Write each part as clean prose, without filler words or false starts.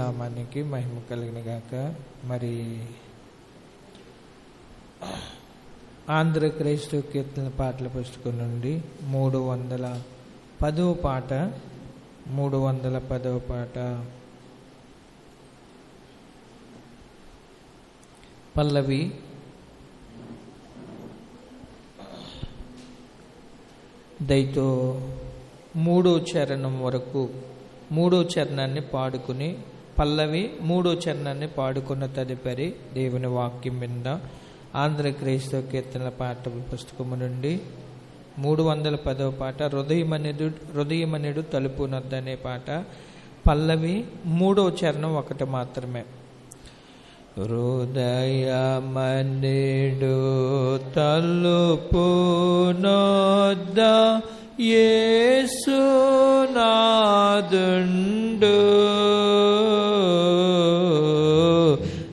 నామానికి మహిమ కలిగిన గాక. మరి ఆంధ్ర క్రైస్తవ కీర్తన పాటల పుస్తకం నుండి 310వ పాట, 310వ పాట పల్లవి. దయతో 3వ చరణం వరకు 3వ చరణాన్ని పాడుకుని పల్లవి 3వ చరణాన్ని పాడుకున్న తదుపరి దేవుని వాక్యం మీద ఆంధ్ర క్రైస్తవ కీర్తనల పాటల పుస్తకము నుండి 310వ పాట హృదయమనుడు తలుపు నొద్ద అనే పాట. పల్లవి 3వ చరణం ఒకటి మాత్రమే. హృదయమనుడు తలుపు నొద్ద యేసు నాదుండు,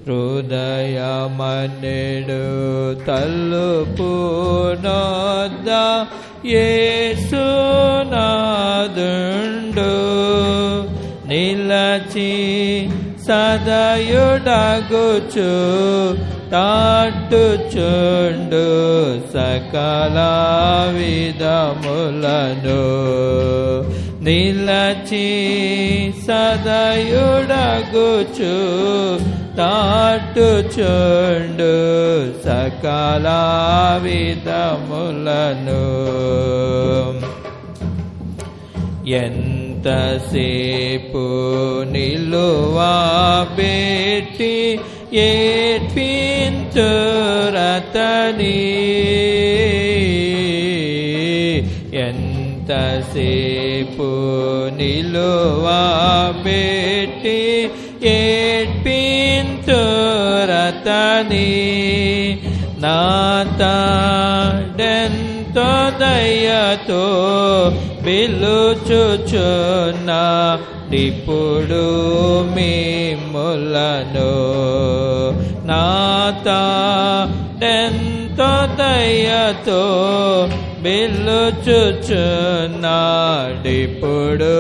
హృదయమనుడు తలుపు నొద్ద యేసు నాదుండు, నిలచి సదయుడగుచు తాటుచుండు సకల విధములను, నిలచి సదయుడగుచు తాటుచుండు సకల విధములను. ఎంతసేపు నిలువా పెట్టి ఏడ్పింతురతని, ఎంతసేపు నిలువా పెట్టి ఏడ్పింతురతని, నాతడెంతో దయతో పిలుచుచున్న ఇప్పుడు మిమ్ములను, నాతడెంతో దయతో పిలుచుచున్నాడిప్పుడు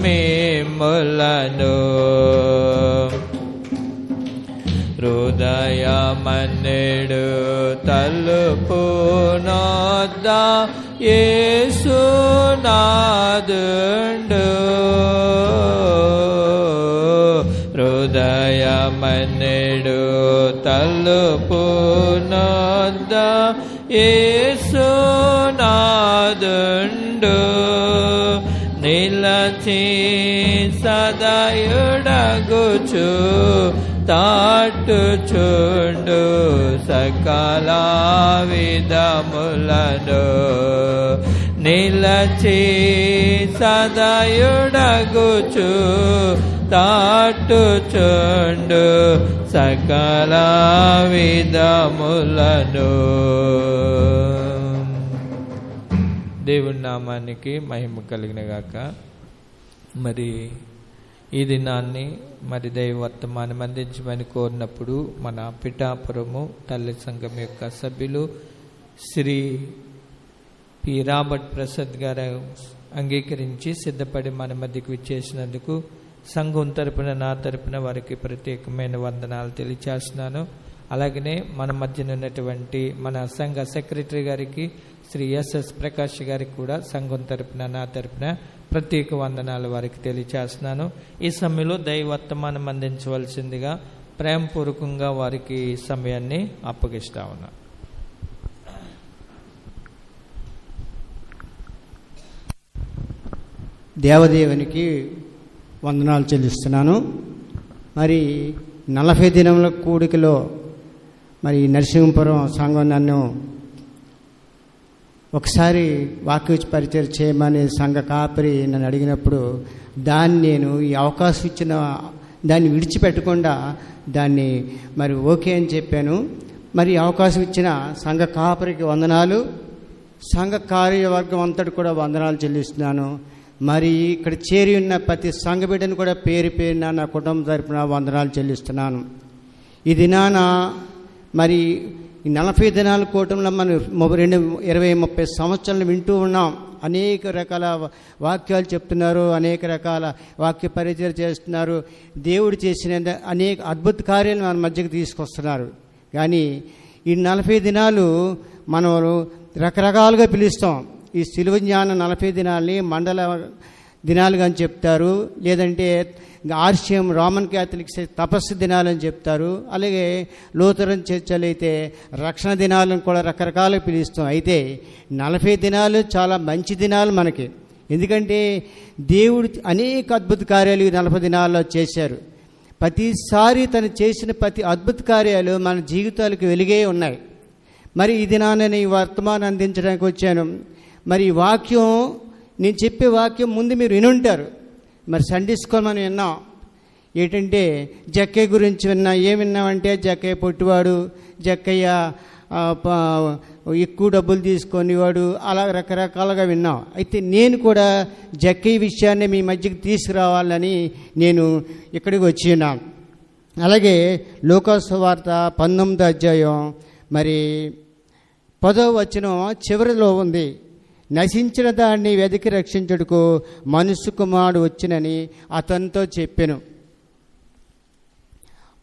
మిమ్ములను. హృదయమనుడు తలుపు నొద్ద యేసు నాదుండు, హృదయమనుడు తలుపు నొద్ద యేసు నాదుండు, నిలచి సదయుడగుచు తాటుచుండు సకల విధములను, నిలచి సదయుడగుచు తాటుచుండు సకల విధములను. దేవుని నామానికి మహిమ కలిగిన గాక. మరి ఈ దినాన్ని మరి దైవ వర్తమానం అందించమని కోరినప్పుడు మన పిఠాపురము తల్లి సంఘం యొక్క సభ్యులు శ్రీ పి రాబర్ట్ ప్రసాద్ గారు అంగీకరించి సిద్ధపడి మన మధ్యకు విచ్చేసినందుకు సంఘం తరపున నా తరపున వారికి ప్రత్యేకమైన వందనాలు తెలియచేస్తున్నాను. అలాగనే మన మధ్యన ఉన్నటువంటి మన సంఘ సెక్రటరీ గారికి శ్రీ ఎస్ఎస్ ప్రకాష్ గారికి కూడా సంఘం తరపున నా తరపున ప్రత్యేక వందనాలు వారికి తెలియచేస్తున్నాను. ఈ సమయంలో దైవ వర్తమానం అందించవలసిందిగా ప్రేమపూర్వకంగా వారికి సమయాన్ని అప్పగిస్తా ఉన్నా. దేవదేవునికి వందనాలు చెల్లిస్తున్నాను. మరి 40 దినముల కూడికలో మరి నరసింహపురం సంఘం నన్ను ఒకసారి వాక్య పరిచయం చేయమని సంఘ కాపరి నన్ను అడిగినప్పుడు నేను ఈ అవకాశం ఇచ్చిన దాన్ని విడిచిపెట్టకుండా దాన్ని మరి ఓకే అని చెప్పాను. మరి అవకాశం ఇచ్చిన సంఘ కాపరికి వందనాలు, సంఘ కార్యవర్గం అంతటి కూడా వందనాలు చెల్లిస్తున్నాను. మరి ఇక్కడ చేరి ఉన్న ప్రతి సంఘ బిడ్డను కూడా పేరు పేరున నా కుటుంబం తరపున వందనాలు చెల్లిస్తున్నాను. ఈ దినాన మరి ఈ 40 దినాల కూటంలో మనం 20-30 సంవత్సరాలు వింటూ ఉన్నాం. అనేక రకాల వాక్యాలు చెప్తున్నారు, అనేక రకాల వాక్య పరిచయం చేస్తున్నారు, దేవుడు చేసిన అనేక అద్భుత కార్యాలు మన మధ్యకి తీసుకొస్తున్నారు. కానీ ఈ 40 దినాలు మనం రకరకాలుగా పిలుస్తాం. ఈ శిలువ జ్ఞాన 40 దినాలని మండల దినాలుగా అని చెప్తారు, లేదంటే ఆర్షియం రోమన్ క్యాథలిక్స్ తపస్సు దినాలని చెప్తారు, అలాగే లూథరన్ చర్చలు అయితే రక్షణ దినాలను కూడా రకరకాలుగా పిలుస్తాం. అయితే 40 దినాలు చాలా మంచి దినాలు మనకి. ఎందుకంటే దేవుడు అనేక అద్భుత కార్యాలు ఈ 40 దినాల్లో చేశారు. ప్రతిసారి తను చేసిన ప్రతి అద్భుత కార్యాలు మన జీవితాలకు వెలుగే ఉన్నాయి. మరి ఈ దినాన్ని ఈ వర్తమానం అందించడానికి వచ్చాను. మరి ఈ వాక్యం, నేను చెప్పే వాక్యం ముందు మీరు వినుంటారు. మరి సండే స్కూల్ మనం విన్నాం ఏంటంటే జక్కయ్య గురించి విన్నా. ఏం విన్నామంటే జక్కయ్య పొట్టివాడు, జక్కయ్య ఎక్కువ డబ్బులు తీసుకునేవాడు, అలా రకరకాలుగా విన్నాం. అయితే నేను కూడా జక్కయ్య విషయాన్ని మీ మధ్యకి తీసుకురావాలని నేను ఇక్కడికి వచ్చి ఉన్నాను. అలాగే లూకాసు వార్త 19వ అధ్యాయం మరి 10వ వచనం చివరిలో ఉంది. నశించిన దాన్ని వెతికి రక్షించుటకు మనుష్య కుమారుడు వచ్చినని అతనితో చెప్పెను.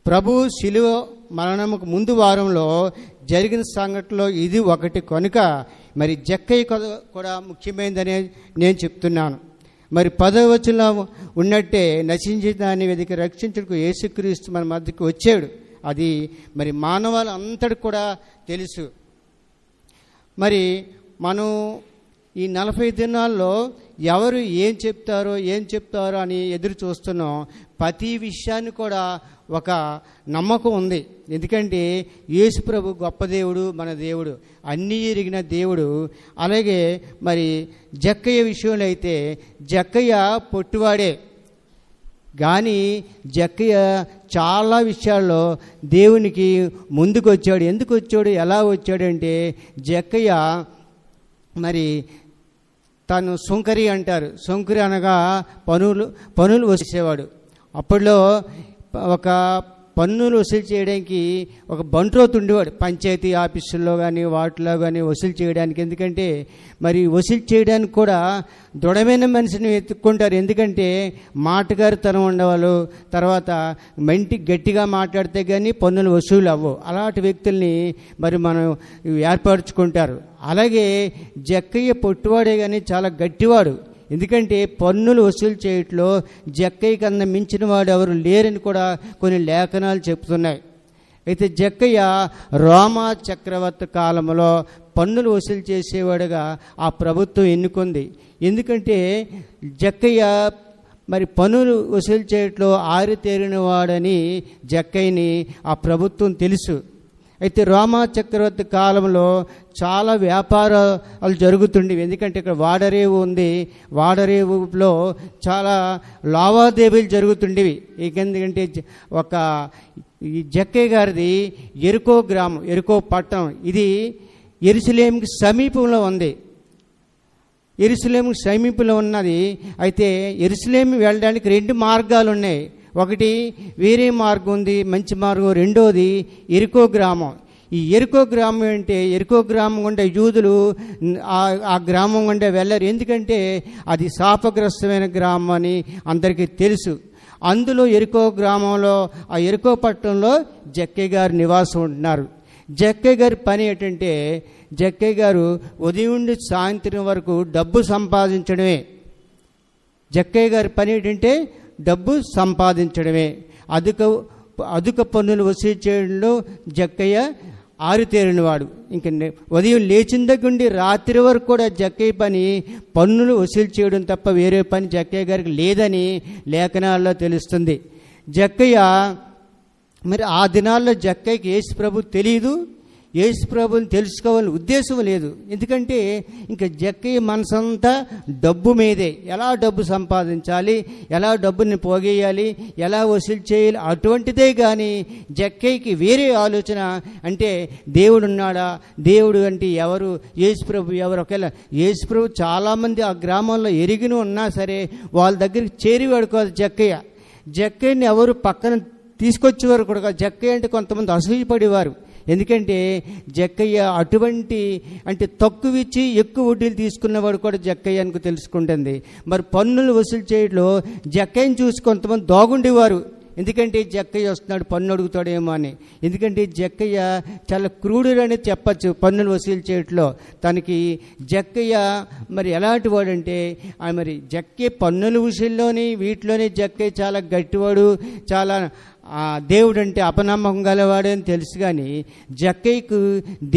ప్రభు శిలువ మరణముకు ముందు వారంలో జరిగిన సంఘటనలో ఇది ఒకటి కనుక మరి జక్కయ్య కూడా ముఖ్యమైనదనే నేను చెప్తున్నాను. మరి 10వ వచనంలో ఉన్నట్టే నశించిన దాన్ని వెతికి రక్షించుటకు యేసుక్రీస్తు మన మధ్యకి వచ్చాడు. అది మరి మానవాళి అంతటి కూడా తెలుసు. మరి మనం ఈ 40 దినాల్లో ఎవరు ఏం చెప్తారో అని ఎదురు చూస్తున్నాం. ప్రతి విషయాన్ని కూడా ఒక నమ్మకం ఉంది. ఎందుకంటే యేసు ప్రభు గొప్ప దేవుడు, మన దేవుడు, అన్నీ ఎరిగిన దేవుడు. అలాగే మరి జక్కయ్య విషయంలో అయితే జక్కయ్య పొట్టివాడే, కానీ జక్కయ్య చాలా విషయాల్లో దేవునికి ముందుకు వచ్చాడు. ఎందుకు వచ్చాడు, ఎలా వచ్చాడంటే జక్కయ్య మరి తను సుంకరి అంటారు. సుంకరి అనగా పనులు వసూసేవాడు. అప్పట్లో ఒక పన్నులు వసూలు చేయడానికి ఒక బంట్రోతు ఉండేవాడు, పంచాయతీ ఆఫీసుల్లో కానీ వాటిలో కానీ వసూలు చేయడానికి. ఎందుకంటే మరి వసూలు చేయడానికి కూడా దృఢమైన మనిషిని వెతుక్కుంటారు. ఎందుకంటే మాటగారితనం ఉండవాళ్ళు, తర్వాత గట్టిగా మాట్లాడితే కానీ పన్నులు వసూలు అవ్వవు. అలాంటి వ్యక్తుల్ని మరి మనం ఏర్పరచుకుంటారు. అలాగే జక్కయ్య పొట్టివాడే కానీ చాలా గట్టివాడు. ఎందుకంటే పన్నులు వసూలు చేయట్లో జక్కయ్య కన్నా మించిన వాడు ఎవరు లేరని కూడా కొన్ని లేఖనాలు చెప్తున్నాయి. అయితే జక్కయ్య రోమా చక్రవర్తి కాలంలో పన్నులు వసూలు చేసేవాడుగా ఆ ప్రభుత్వం ఎన్నుకుంది. ఎందుకంటే జక్కయ్య మరి పన్నులు వసూలు చేయట్లో ఆరితేరిన వాడని జక్కయ్యని ఆ ప్రభుత్వం తెలుసు. అయితే రోమా చక్రవర్తి కాలంలో చాలా వ్యాపారాలు జరుగుతుండేవి. ఎందుకంటే ఇక్కడ వాడరేవు ఉంది, వాడరేవులో చాలా లావాదేవీలు జరుగుతుండేవి. ఎందుకంటే ఈ జక్కయ్య గారిది ఎరుకో గ్రామం, ఎరుకో పట్టణం, ఇది యెరూషలేముకి సమీపంలో ఉంది. యెరూషలేముకి సమీపంలో ఉన్నది. అయితే యెరూషలేము వెళ్ళడానికి 2 మార్గాలు ఉన్నాయి. ఒకటి వేరే మార్గం ఉంది, మంచి మార్గం. రెండోది ఎరుకో గ్రామం. ఈ ఎరుకో గ్రామం అంటే ఎరుకో గ్రామం గుండా యూదులు ఆ గ్రామం గుండా వెళ్ళరు. ఎందుకంటే అది శాపగ్రస్తమైన గ్రామం అని అందరికీ తెలుసు. అందులో ఎరుకో గ్రామంలో, ఆ ఎరుకో పట్టణంలో జక్కయ్య గారు నివాసం ఉంటున్నారు. జక్కయ్య గారి పని ఏంటంటే జక్కయ్య గారు ఉదయం నుండి సాయంత్రం వరకు డబ్బు సంపాదించడమే. జక్కయ్య గారి పని ఏంటంటే డబ్బు సంపాదించడమే. అధిక పన్నులు వసూలు చేయడంలో జక్కయ్య ఆరితేరినవాడు. ఇంక ఉదయం లేచిన దగ్గర నుండి రాత్రి వరకు కూడా జక్కయ్య పని పన్నులు వసూలు చేయడం తప్ప వేరే పని జక్కయ్య గారికి లేదని లేఖనాల్లో తెలుస్తుంది. జక్కయ్య మరి ఆ దినాల్లో జక్కయ్యకి యేసు ప్రభు తెలియదు, యేసు ప్రభుని తెలుసుకోవాలని ఉద్దేశం లేదు. ఎందుకంటే ఇంకా జక్కయ్య మనసంతా డబ్బు మీదే. ఎలా డబ్బు సంపాదించాలి, ఎలా డబ్బుని పోగేయాలి, ఎలా వసూలు చేయాలి, అటువంటిదే. కానీ జక్కయ్యకి వేరే ఆలోచన అంటే దేవుడు ఉన్నాడా, దేవుడు అంటే ఎవరు, యేసు ప్రభు ఎవరు. ఒకవేళ యేసు ప్రభు చాలామంది ఆ గ్రామంలో ఎరిగిన ఉన్నా సరే వాళ్ళ దగ్గరికి చేరి వాడుకోవాలి జక్కయ్య. జక్కయ్యని ఎవరు పక్కన తీసుకొచ్చేవారు కూడా. జక్కయ్య అంటే కొంతమంది అసూయపడేవారు. ఎందుకంటే జక్కయ్య అటువంటి అంటే తక్కువ ఇచ్చి ఎక్కువ వడ్డీలు తీసుకున్నవాడు కూడా జక్కయ్య అని తెలుసుకుంటుంది. మరి పన్నులు వసూలు చేయడంలో జక్కయ్యని చూసి కొంతమంది దాగుండేవారు. ఎందుకంటే జక్కయ్య వస్తున్నాడు పన్ను అడుగుతాడేమో అని. ఎందుకంటే జక్కయ్య చాలా క్రూరుడు అనేది చెప్పచ్చు పన్నులు వసూలు చేయట్లో. తనకి జక్కయ్య మరి ఎలాంటి వాడంటే మరి జక్కయ్య పన్నుల విషయంలోని వీటిలోనే జక్కయ్య చాలా గట్టివాడు, చాలా దేవుడు అంటే అపనమ్మకం గలవాడు అని తెలుసు. కానీ జక్కయ్యకు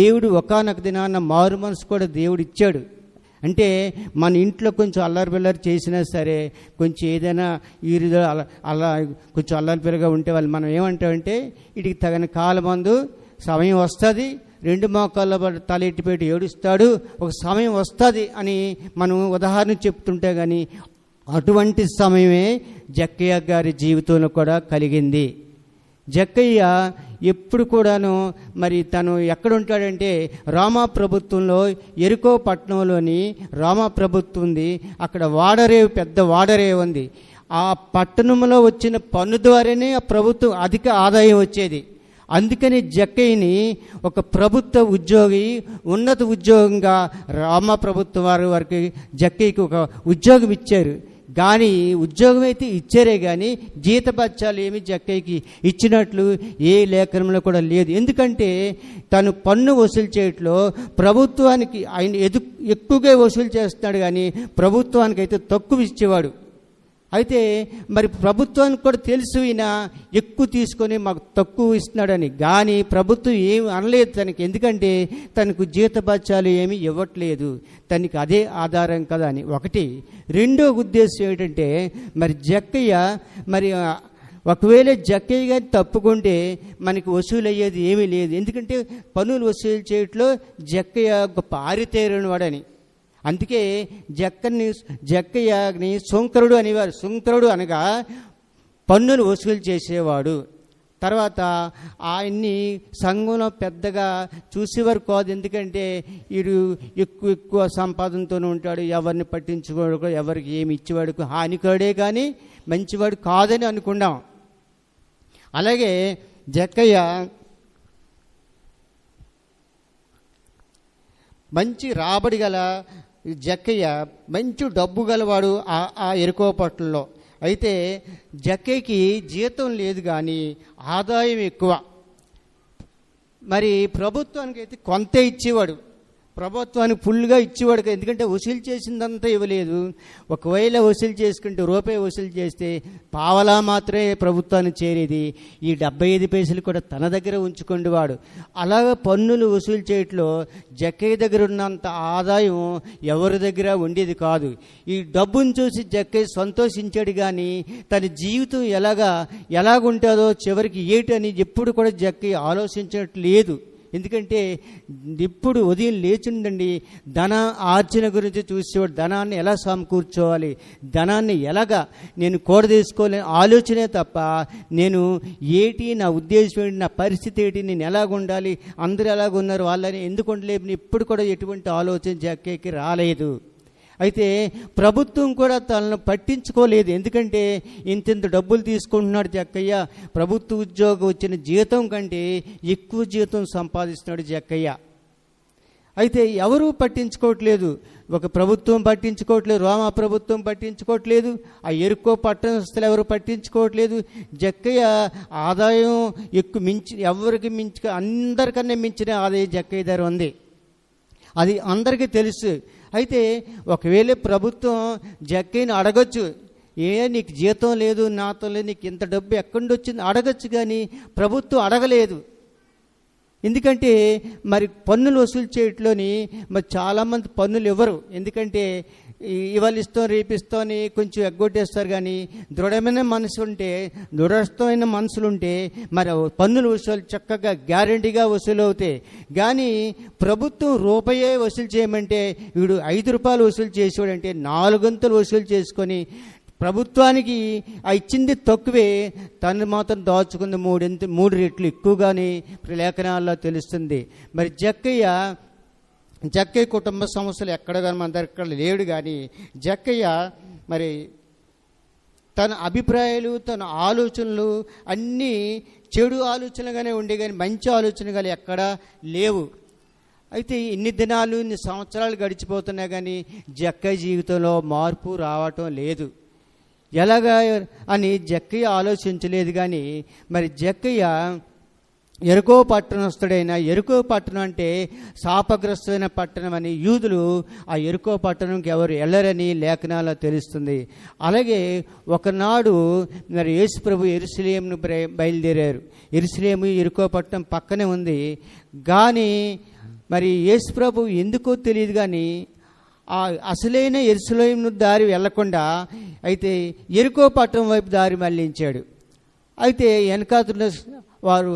దేవుడు ఒకానొక దినాన్న మారు మనసు కూడా దేవుడు ఇచ్చాడు. అంటే మన ఇంట్లో కొంచెం అల్లరి పిల్లరి చేసినా సరే, కొంచెం ఏదైనా ఈరుదో అలా కొంచెం అల్లరి పిల్లగా ఉంటే వాళ్ళు మనం ఏమంటామంటే వీటికి తగిన కాలమందు సమయం వస్తుంది, 2 మోకాళ్ళ తల ఎట్టిపెట్టి ఏడుస్తాడు, ఒక సమయం వస్తుంది అని మనం ఉదాహరణ చెప్తుంటే. కానీ అటువంటి సమయమే జక్కయ్య గారి జీవితంలో కూడా కలిగింది. జక్కయ్య ఎప్పుడు కూడాను మరి తను ఎక్కడ ఉంటాడంటే రామా ప్రభుత్వంలో ఎరుకో పట్టణంలోని రామా ప్రభుత్వం ఉంది. అక్కడ వాడరేవు, పెద్ద వాడరేవు ఉంది. ఆ పట్టణంలో వచ్చిన పన్ను ద్వారానే ఆ ప్రభుత్వం అధిక ఆదాయం వచ్చేది. అందుకని జక్కయ్యని ఒక ప్రభుత్వ ఉద్యోగి, ఉన్నత ఉద్యోగంగా రామా ప్రభుత్వం వారికి జక్కయ్యకి ఒక ఉద్యోగం ఇచ్చారు. కానీ ఉద్యోగం అయితే ఇచ్చారే కానీ జీతభత్యాలు ఏమి జక్కయ్యకి ఇచ్చినట్లు ఏ లేఖనంలో కూడా లేదు. ఎందుకంటే తను పన్ను వసూలు చేయట్లో ప్రభుత్వానికి ఆయన ఎక్కువగా వసూలు చేస్తున్నాడు, కానీ ప్రభుత్వానికి అయితే తక్కువ ఇచ్చేవాడు. అయితే మరి ప్రభుత్వానికి కూడా తెలుసు ఈయన ఎక్కువ తీసుకొని మాకు తక్కువ ఇస్తున్నాడని. కానీ ప్రభుత్వం ఏమి అనలేదు తనకి, ఎందుకంటే తనకు జీతభత్యాలు ఏమి ఇవ్వట్లేదు, తనకి అదే ఆధారం కదా అని. ఒకటి. రెండో ఉద్దేశం ఏంటంటే మరి జక్కయ్య మరి ఒకవేళ జక్కయ్య గారిని తప్పుకుంటే మనకి వసూలు అయ్యేది ఏమీ లేదు. ఎందుకంటే పన్నులు వసూలు చేయట్లో జక్కయ్య గొప్ప ఆరితేరిన వాడని. అందుకే జక్కయ్యని సుంకరుడు అనేవారు. సుంకరుడు అనగా పన్నులు వసూలు చేసేవాడు. తర్వాత ఆయన్ని సంఘంలో పెద్దగా చూసేవారు కాదు. ఎందుకంటే వీడు ఎక్కువ సంపాదనతో ఉంటాడు, ఎవరిని పట్టించుకోడు, ఎవరికి ఏమి ఇచ్చేవాడు హానికరుడే కానీ మంచివాడు కాదని అనుకున్నాం. అలాగే జక్కయ్య మంచి రాబడి గల జక్కయ్య మంచి డబ్బు గలవాడు ఆ ఎరుకో పట్టణంలో. అయితే జక్కయ్యకి జీతం లేదు కానీ ఆదాయం ఎక్కువ. మరి ప్రభుత్వానికి అయితే కొంత ఇచ్చేవాడు, ప్రభుత్వానికి ఫుల్గా ఇచ్చేవాడు. ఎందుకంటే వసూలు చేసిందంతా ఇవ్వలేదు. ఒకవేళ వసూలు చేసుకుంటే రూపాయి వసూలు చేస్తే పావలా మాత్రమే ప్రభుత్వానికి చేరేది. ఈ 75 పైసలు కూడా తన దగ్గర ఉంచుకుండేవాడు. అలాగ పన్నులు వసూలు చేయట్లో జక్కయ్య దగ్గర ఉన్నంత ఆదాయం ఎవరి దగ్గర ఉండేది కాదు. ఈ డబ్బును చూసి జక్కయ్య సంతోషించాడు, కానీ తన జీవితం ఎలాగుంటుందో చివరికి ఏటని ఎప్పుడు కూడా జక్కయ్య ఆలోచించినట్టు లేదు. ఎందుకంటే ఇప్పుడు ఉదయం లేచిండండి ధన ఆర్జన గురించి చూసేవాడు. ధనాన్ని ఎలా సమకూర్చోవాలి, ధనాన్ని ఎలాగా నేను కూడదీసుకోవాలని ఆలోచనే తప్ప నేను నా ఉద్దేశం ఏంటి, నా పరిస్థితి ఏంటి, నేను ఎలాగుండాలి, అందరూ ఎలాగున్నారు వాళ్ళని ఎందుకు ఉండలేని ఇప్పుడు కూడా ఎటువంటి ఆలోచన జక్కయ్యకి రాలేదు. అయితే ప్రభుత్వం కూడా తనను పట్టించుకోలేదు. ఎందుకంటే ఇంత డబ్బులు తీసుకుంటున్నాడు జక్కయ్య, ప్రభుత్వ ఉద్యోగం వచ్చిన జీతం కంటే ఎక్కువ జీతం సంపాదిస్తున్నాడు జక్కయ్య. అయితే ఎవరూ పట్టించుకోవట్లేదు. ఒక ప్రభుత్వం పట్టించుకోవట్లేదు, రోమా ప్రభుత్వం పట్టించుకోవట్లేదు, ఆ ఎరుకో పట్టణస్థులు ఎవరు పట్టించుకోవట్లేదు. జక్కయ్య ఆదాయం ఎవరికి అందరికన్నా మించిన ఆదాయం జక్కయ్య దగ్గర ఉంది. అది అందరికీ తెలుసు. అయితే ఒకవేళ ప్రభుత్వం జక్కయ్యని అడగచ్చు, నీకు జీతం లేదు, నాతో లేదు, నీకు ఇంత డబ్బు ఎక్కడి నుంచి వచ్చింది అడగచ్చు. కానీ ప్రభుత్వం అడగలేదు. ఎందుకంటే మరి పన్నులు వసూలు చేయట్లోని మరి చాలామంది పన్నులు ఇవ్వరు. ఎందుకంటే ఇవాళ ఇస్తాం రేపిస్తామని కొంచెం ఎగ్గొట్టేస్తారు. కానీ దృఢమైన మనసులుంటే మరి పన్నులు వసూలు చక్కగా గ్యారంటీగా వసూలు అవుతాయి. కానీ ప్రభుత్వం రూపాయే వసూలు చేయమంటే వీడు 5 రూపాయలు వసూలు చేసేవాడంటే 4 వంతులు వసూలు చేసుకొని ప్రభుత్వానికి ఇచ్చింది తక్కువే, తను మాత్రం దాచుకుంది 3 రెట్లు ఎక్కువగానే లేఖనాల్లో తెలుస్తుంది. మరి జక్కయ్య కుటుంబ సమస్యలు ఎక్కడ కానీ మన దగ్గర లేడు. కానీ జక్కయ్య మరి తన అభిప్రాయాలు, తన ఆలోచనలు అన్నీ చెడు ఆలోచనలుగానే ఉండే కానీ మంచి ఆలోచనలు ఎక్కడా లేవు. అయితే ఇన్ని దినాలు, ఇన్ని సంవత్సరాలు గడిచిపోతున్నా కానీ జక్కయ్య జీవితంలో మార్పు రావటం లేదు. ఎలాగా అని జక్కయ్య ఆలోచించలేదు. కానీ మరి జక్కయ్య ఎరుకో పట్టణస్థుడైన, ఎరుకో పట్టణం అంటే శాపగ్రస్తమైన పట్టణం అని యూదులు ఆ ఎరుకో పట్టణంకి ఎవరు వెళ్ళరని లేఖనాల్లో తెలుస్తుంది. అలాగే ఒకనాడు మరి యేసు ప్రభు యెరూషలేమును బయలుదేరారు. యెరూషలేము ఎరుకో పట్టణం పక్కనే ఉంది. కానీ మరి యేసు ప్రభు ఎందుకో తెలియదు కానీ ఆ అసలైన యెరూషలేము దారి వెళ్లకుండా అయితే ఎరుకో పట్టణం వైపు దారి మళ్లించాడు. అయితే వెనకాతున్న వారు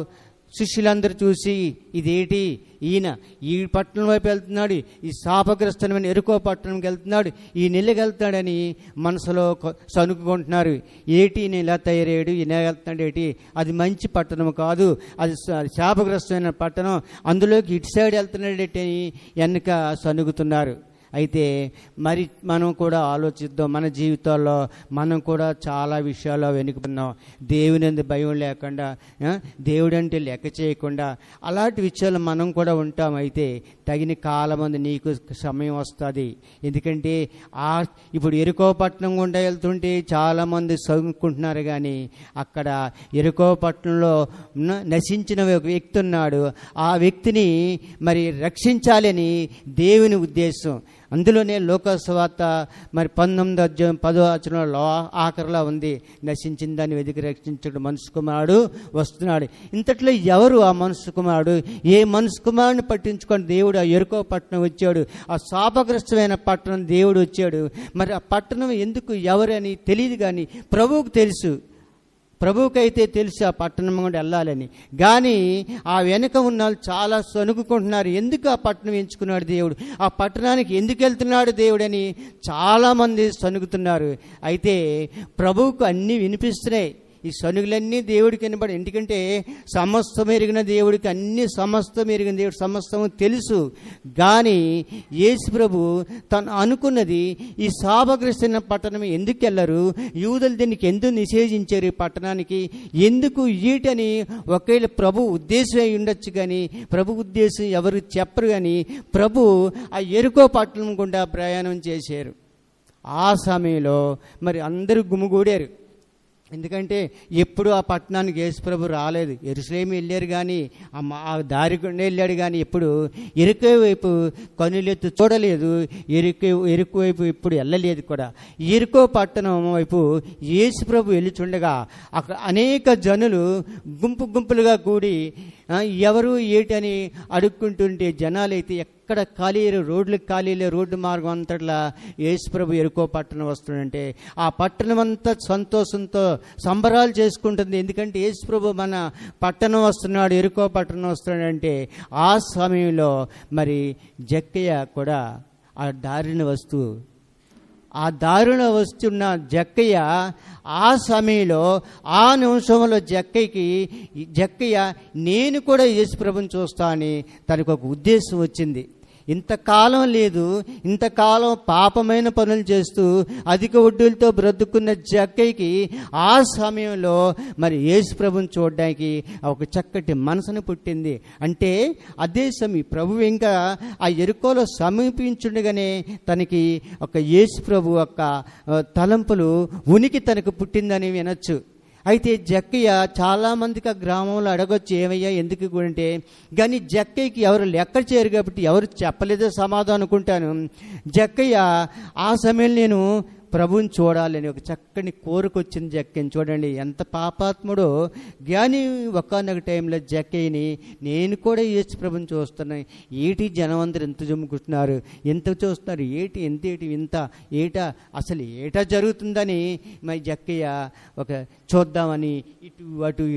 శిష్యులందరూ చూసి, ఇదేంటి ఈయన ఈ పట్టణం వైపు వెళ్తున్నాడు, ఈ శాపగ్రస్తమైన ఎరుకో పట్టణంకి వెళ్తున్నాడు, ఈ నెలకి వెళ్తున్నాడని మనసులో సనుక్కుంటున్నారు. ఏటి ఈయన ఇలా తయారయ్యాడు, ఈయన వెళ్తున్నాడు ఏటి, అది మంచి పట్టణం కాదు, అది శాపగ్రస్తమైన పట్టణం, అందులోకి ఇటు సైడ్ వెళ్తున్నాడు ఏంటి అని వెనక సనుగుతున్నారు. అయితే మరి మనం కూడా ఆలోచిద్దాం. మన జీవితాల్లో మనం కూడా చాలా విషయాల్లో వెనుకున్నాం. దేవుని అందు భయం లేకుండా, దేవుడంటే లెక్క చేయకుండా అలాంటి విషయాలు మనం కూడా ఉంటాం. అయితే తగిన కాలమంది నీకు సమయం వస్తుంది. ఎందుకంటే ఇప్పుడు ఎరుకో పట్టణం గుండా వెళ్తుంటే చాలామంది చదువుకుంటున్నారు. కానీ అక్కడ ఎరుకో పట్టణంలో నశించిన ఒక వ్యక్తి ఉన్నాడు. ఆ వ్యక్తిని మరి రక్షించాలని దేవుని ఉద్దేశం. అందులోనే లోకసువార్త మరి 19వ అధ్యాయం 10వ వచనంలో ఆఖరిలో ఉంది, నశించిన దాన్ని వెతికి రక్షించుడు మనుష్య కుమారుడు వస్తున్నాడు. ఇంతట్లో ఎవరు ఆ మనుష్య కుమారుడు? ఏ మనుష్య కుమారుడిని పట్టించుకొని దేవుడు ఆ ఎరుకో పట్టణం వచ్చాడు. ఆ శాపగ్రస్తమైన పట్టణం దేవుడు వచ్చాడు. మరి ఆ పట్టణం ఎందుకు ఎవరని తెలియదు. కానీ ప్రభువుకు తెలుసు. ప్రభువుకైతే తెలుసు ఆ పట్టణం కూడా వెళ్ళాలని. కానీ ఆ వెనుక ఉన్న వాళ్ళు చాలా సనుగుకుంటున్నారు. ఎందుకు ఆ పట్టణం ఎంచుకున్నాడు దేవుడు, ఆ పట్టణానికి ఎందుకు వెళ్తున్నాడు దేవుడని చాలామంది సనుగుతున్నారు. అయితే ప్రభువుకు అన్నీ వినిపిస్తున్నాయి. ఈ సనుగులన్నీ దేవుడికి వినబడి, ఎందుకంటే సమస్తం ఎరిగిన దేవుడికి అన్ని సమస్తం ఎరిగిన దేవుడు సమస్తము తెలుసు. కానీ యేసు ప్రభు తను అనుకున్నది, ఈ శాపగ్రస్తమైన పట్టణం ఎందుకు వెళ్ళరు, యూదులు దీనికి ఎందుకు నిషేధించారు, ఈ పట్టణానికి ఎందుకు ఈటని ఒకవేళ ప్రభు ఉద్దేశం అయి ఉండొచ్చు. కానీ ప్రభు ఉద్దేశం ఎవరు చెప్పరు. కానీ ప్రభు ఆ ఎరుకో పట్టణం గుండా ప్రయాణం చేశారు. ఆ సమయంలో మరి అందరూ గుమిగూడారు. ఎందుకంటే ఎప్పుడు ఆ పట్టణానికి యేసుప్రభు రాలేదు. యెరూషలేము వెళ్ళారు కానీ ఆ దారి గుండా వెళ్ళాడు. కానీ ఎప్పుడు ఎరుకో వైపు కనులెత్తు చూడలేదు. ఎరుకు వైపు ఎప్పుడు వెళ్ళలేదు కూడా. ఎరుకో పట్టణం వైపు యేసుప్రభు వెళ్ళుచుండగా అక్కడ అనేక జనులు గుంపులుగా కూడి ఎవరు ఏటని అడుక్కుంటుంటే జనాలైతే ఎక్కడ రోడ్డు మార్గం అంతట్లా యేసుప్రభు ఎరుకో పట్టణం వస్తుందంటే ఆ పట్టణం అంతా సంతోషంతో సంబరాలు చేసుకుంటుంది. ఎందుకంటే యేసుప్రభు మన పట్టణం వస్తున్నాడు, ఎరుకో పట్టణం వస్తున్నాడంటే ఆ సమయంలో మరి జక్కయ్య కూడా ఆ దారిన వస్తున్న జక్కయ్య ఆ సమయంలో ఆ నిమిషంలో జక్కయ్య నేను కూడా యేసుప్రభుని చూస్తా అని తనకు ఒక ఉద్దేశం వచ్చింది. ఇంతకాలం లేదు, ఇంతకాలం పాపమైన పనులు చేస్తూ అధిక వడ్డీలతో బ్రతుకున్న జక్కయ్యకి ఆ సమయంలో మరి యేసుప్రభుని చూడడానికి ఒక చక్కటి మనసును పుట్టింది. అంటే అదే సమయం ప్రభు ఇంకా ఆ ఎరుకోలో సమీపించుండగానే తనకి ఒక యేసుప్రభు యొక్క తలంపులు ఉనికి తనకు పుట్టిందని వినొచ్చు. అయితే జక్కయ్య చాలామందికి ఆ గ్రామంలో అడగొచ్చు, ఏమయ్యా ఎందుకు అంటే, కానీ జక్కయ్యకి ఎవరు లెక్క చేయరు కాబట్టి ఎవరు చెప్పలేదో సమాధానం అనుకుంటాను. జక్కయ్య ఆ సమయంలో నేను ప్రభుని చూడాలని ఒక చక్కని కోరికొచ్చింది జక్కయ్యని. చూడండి ఎంత పాపాత్ముడో. కానీ ఒక్కనొక టైంలో జక్కయ్యని నేను కూడా యేసు ప్రభుని చూస్తున్నాను. ఏటి జనం అందరూ ఎంత జమ్ముకుంటున్నారు, ఎంత చూస్తున్నారు, ఇంత అసలు ఏటా జరుగుతుందని మరి జక్కయ్య ఒక చూద్దామని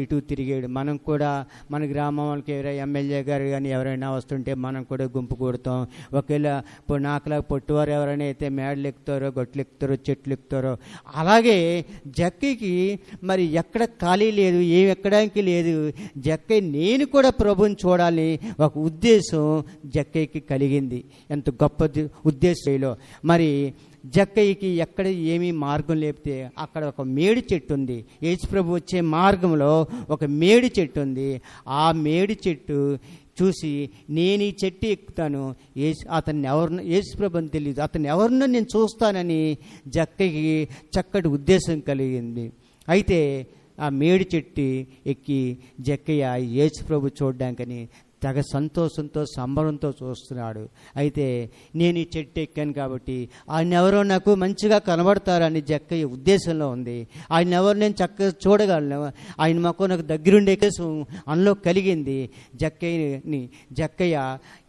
ఇటు తిరిగాడు. మనం కూడా మన గ్రామం వాళ్ళకి ఎవరైనా ఎమ్మెల్యే గారు కానీ ఎవరైనా వస్తుంటే మనం కూడా గుంపు కూడతాం. ఒకవేళ నాకులా పొట్టువారు ఎవరైనా అయితే మేడలు ఎక్కుతారో, గొట్లు ఎక్కుతారో, చెట్లు ఎక్కుతారో, అలాగే జక్కయ్యకి మరి ఎక్కడ ఖాళీ లేదు, ఏమి ఎక్కడానికి లేదు. జక్కయ్య నేను కూడా ప్రభుని చూడాలని ఒక ఉద్దేశం జక్కయ్యకి కలిగింది. ఎంత గొప్ప ఉద్దేశంలో మరి జక్కయ్యకి ఎక్కడ ఏమీ మార్గం లేపితే అక్కడ ఒక మేడి చెట్టు ఉంది. యేసుప్రభు వచ్చే మార్గంలో ఒక మేడి చెట్టు ఉంది. ఆ మేడి చెట్టు చూసి నేను ఈ చెట్టు ఎక్కుతాను, అతన్ని ఎవరినో యేసుప్రభు అని తెలియదు, అతన్ని ఎవరినో నేను చూస్తానని జక్కయ్యకి చక్కటి ఉద్దేశం కలిగింది. అయితే ఆ మేడి చెట్టు ఎక్కి జక్కయ్య యేసుప్రభు చూడడానికని తెగ సంతోషంతో సంబరంతో చూస్తున్నాడు. అయితే నేను ఈ చెట్టు ఎక్కాను కాబట్టి ఆయన ఎవరో నాకు మంచిగా కనబడతారని జక్కయ్య ఉద్దేశంలో ఉంది. ఆయన ఎవరు నేను చక్కగా చూడగలను, ఆయన మాకు నాకు దగ్గరుండే కేసు అందులో కలిగింది. జక్కయ్య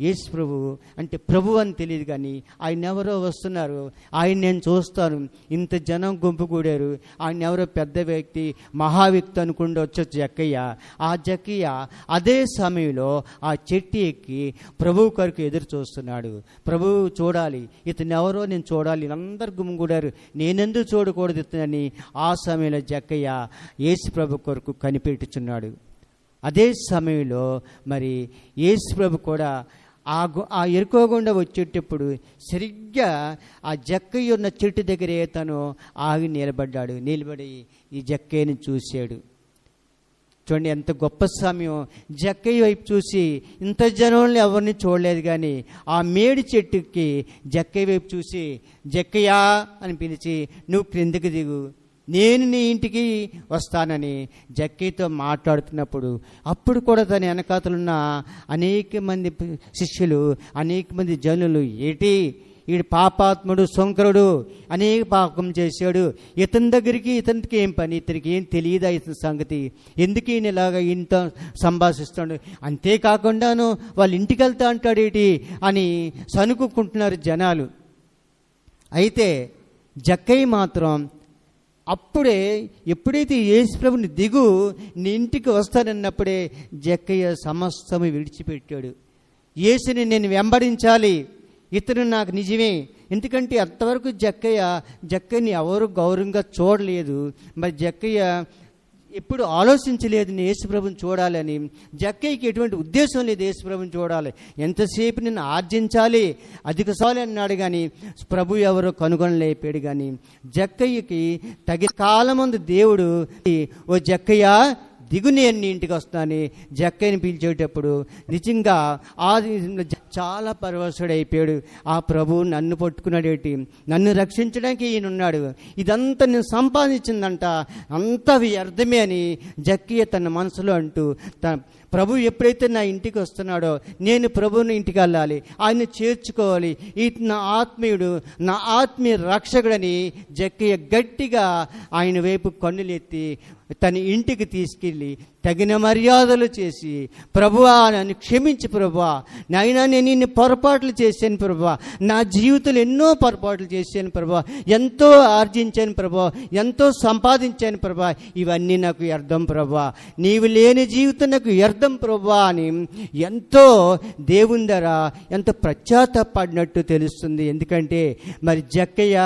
యేసు ప్రభు అంటే ప్రభు అని తెలియదు కానీ ఆయన ఎవరో వస్తున్నారు, ఆయన నేను చూస్తాను, ఇంత జనం గుంపు కూడారు, ఆయన ఎవరో పెద్ద వ్యక్తి మహా వ్యక్తి అనుకుంటూ వచ్చొచ్చు జక్కయ్య. ఆ జక్కయ్య అదే సమయంలో ఆ చెట్టు ఎక్కి ప్రభువు కొరకు ఎదురు చూస్తున్నాడు. ప్రభువు చూడాలి, ఇతను ఎవరో నేను చూడాలి, అందరు గుమ్ముగూడారు, నేనెందుకు చూడకూడదు ఇతనని ఆ సమయంలో జక్కయ్య యేసు ప్రభు కొరకు కనిపెట్టుచున్నాడు. అదే సమయంలో మరి యేసు ప్రభు కూడా ఆ ఎరుకోకుండా వచ్చేటప్పుడు సరిగ్గా ఆ జక్కయ్య ఉన్న చెట్టు దగ్గరే తను ఆగి నిలబడి ఈ జక్కయ్యని చూశాడు. చూడండి ఎంత గొప్ప సమయం. జక్కయ్య వైపు చూసి ఇంత జనంలో ఎవరిని చూడలేదు కానీ ఆ మేడి చెట్టుకి జక్కయ్య వైపు చూసి జక్కయ్యా అని పిలిచి నువ్వు క్రిందికి దిగు, నేను నీ ఇంటికి వస్తానని జక్కయ్యతో మాట్లాడుతున్నప్పుడు అప్పుడు కూడా తన వెనకాతలున్న అనేక మంది శిష్యులు అనేక మంది జనులు ఏటి ఈడు పాపాత్ముడు శంకరుడు అనేక పాపం చేశాడు, ఇతని దగ్గరికి ఇతనికి ఏం పని, ఇతనికి ఏం తెలియదా ఇతని సంగతి, ఎందుకు ఈయన ఇలాగా ఇంత సంభాషిస్తాడు, అంతేకాకుండాను వాళ్ళ ఇంటికి వెళ్తా అంటాడేటి అని సనుక్కుంటున్నారు జనాలు. అయితే జక్కయ్య మాత్రం అప్పుడే ఎప్పుడైతే యేసుప్రభుని దిగు నీ ఇంటికి వస్తానన్నప్పుడే జక్కయ్య సమస్తము విడిచిపెట్టాడు. యేసుని నేను వెంబడించాలి, ఇతను నాకు నిజమే. ఎందుకంటే అంతవరకు జక్కయ్యని ఎవరు గౌరవంగా చూడలేదు. మరి జక్కయ్య ఎప్పుడు ఆలోచించలేదు నేను యేసుప్రభుని చూడాలని. జక్కయ్యకి ఎటువంటి ఉద్దేశం లేదు యేసుప్రభుని చూడాలి, ఎంతసేపు నేను ఆర్జించాలి అధికసాలి అన్నాడు కానీ ప్రభు ఎవరో కనుగొనలేపాడు. కానీ జక్కయ్యకి తగిన కాలమందు దేవుడు ఓ జక్కయ్య దిగు నేను నీ ఇంటికి వస్తానని జక్కయ్యని పిలిచేటప్పుడు నిజంగా ఆ చాలా పరవశుడైపోయాడు. ఆ ప్రభు నన్ను పట్టుకున్నాడేటి, నన్ను రక్షించడానికి ఈయన ఉన్నాడు, ఇదంతా నేను సంపాదించిందంట అంతా వ్యర్థమే అని జక్కయ్య తన మనసులో అంటూ ప్రభు ఎప్పుడైతే నా ఇంటికి వస్తున్నాడో నేను ప్రభువుని ఇంటికి వెళ్ళాలి, ఆయన చేర్చుకోవాలి, ఈ నా ఆత్మీయుడు నా ఆత్మీయ రక్షకుడని జక్కయ్య గట్టిగా ఆయన వైపు కన్నులెత్తి తన ఇంటికి తీసుకెళ్ళి తగిన మర్యాదలు చేసి ప్రభువా నన్ను క్షమించి ప్రభువా, నాయనా నేను ఇన్ని పొరపాట్లు చేశాను ప్రభువా, నా జీవితంలో ఎన్నో పొరపాట్లు చేశాను ప్రభువా, ఎంతో ఆర్జించాను ప్రభువా, ఎంతో సంపాదించాను ప్రభువా, ఇవన్నీ నాకు వ్యర్థం ప్రభువా, నీవు లేని జీవితం నాకు వ్యర్థం ప్రభువా అని ఎంతో దేవుని ధర ఎంతో పశ్చాత్తాపడినట్టు తెలుస్తుంది. ఎందుకంటే మరి జక్కయ్య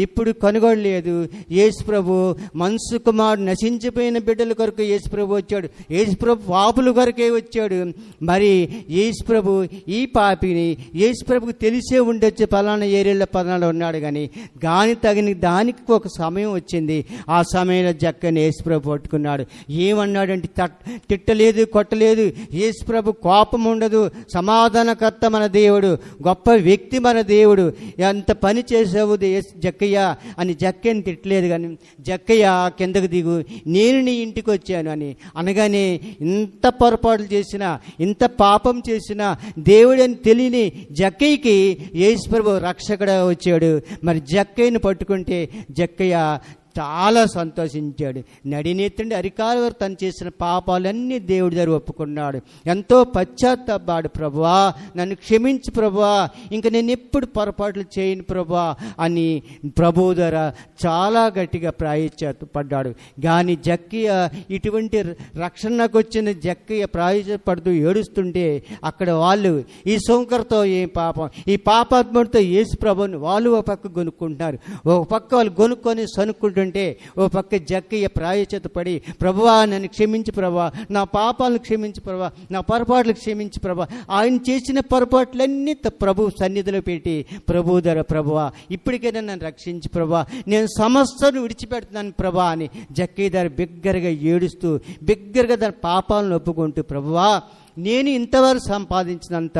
ఇప్పుడు కనుగొనలేదు యేసు ప్రభు మనసు కుమారుడు నశించిపోయిన బిడ్డల కొరకు యేసు ప్రభు వచ్చాడు, యేసుప్రభు పాపుల కొరకే వచ్చాడు. మరి యేసుప్రభు ఈ పాపిని యేసుప్రభుకు తెలిసే ఉండొచ్చు పలానా ఏరియాలో పలానా ఉన్నాడు కానీ తగిన దానికి ఒక సమయం వచ్చింది. ఆ సమయంలో జక్కని యేసుప్రభు పట్టుకున్నాడు. ఏమన్నాడంటే తిట్టలేదు కొట్టలేదు, యేసుప్రభు కోపం ఉండదు, సమాధానకర్త మన దేవుడు, గొప్ప వ్యక్తి మన దేవుడు, ఎంత పని చేసావు జక్కయ్య అని జక్కయ్యని తిట్టలేదు. కానీ జక్కయ్య కిందకు దిగు నేను నీ ఇంటికి వచ్చాను అని అనగానే ఇంత పొరపాట్లు చేసినా ఇంత పాపం చేసినా దేవుడని తెలియని జక్కయ్యకి యేసుప్రభు రక్షకుడు వచ్చాడు. మరి జక్కయ్యని పట్టుకుంటే జక్కయ్య చాలా సంతోషించాడు. నడినెత్తండి అరికాల వరకు తను చేసిన పాపాలన్నీ దేవుడి దగ్గర ఒప్పుకున్నాడు. ఎంతో పశ్చాత్తాపడు, ప్రభువా నన్ను క్షమించు ప్రభువా, ఇంకా నేను ఎప్పుడు పొరపాట్లు చేయను ప్రభువా అని ప్రభువు ద్వారా చాలా గట్టిగా ప్రాయశ్చిత్తపడ్డాడు. కానీ జక్కయ్య ఇటువంటి రక్షణకు వచ్చిన జక్కయ్య ప్రాయశ్చిత్తపడుతూ ఏడుస్తుంటే అక్కడ వాళ్ళు ఈ సోంకర్తో ఏం పాపం, ఈ పాపాత్ముడితో యేసు ప్రభుని వాళ్ళు ఒక పక్క కొనుక్కుంటున్నారు, ఒక పక్క వాళ్ళు కొనుక్కొని సనుక్కుంటుంటే చేశాడంటే ఓ పక్క జక్కయ్య ప్రాయశ్చిత్త పడి, ప్రభువా నన్ను క్షమించి ప్రభువా, నా పాపాలను క్షమించి ప్రభువా, నా పొరపాట్లు క్షమించి ప్రభువా, ఆయన చేసిన పొరపాట్లన్నీ ప్రభు సన్నిధిలో పెట్టి ప్రభు ధర ప్రభువా ఇప్పటికైనా నన్ను రక్షించి ప్రభువా, నేను సమస్తను విడిచిపెడుతున్నాను ప్రభా అని జక్కయ్య ధర బిగ్గరగా ఏడుస్తూ బిగ్గరగా తన పాపాలను ఒప్పుకుంటూ, ప్రభువా నేను ఇంతవరకు సంపాదించినంత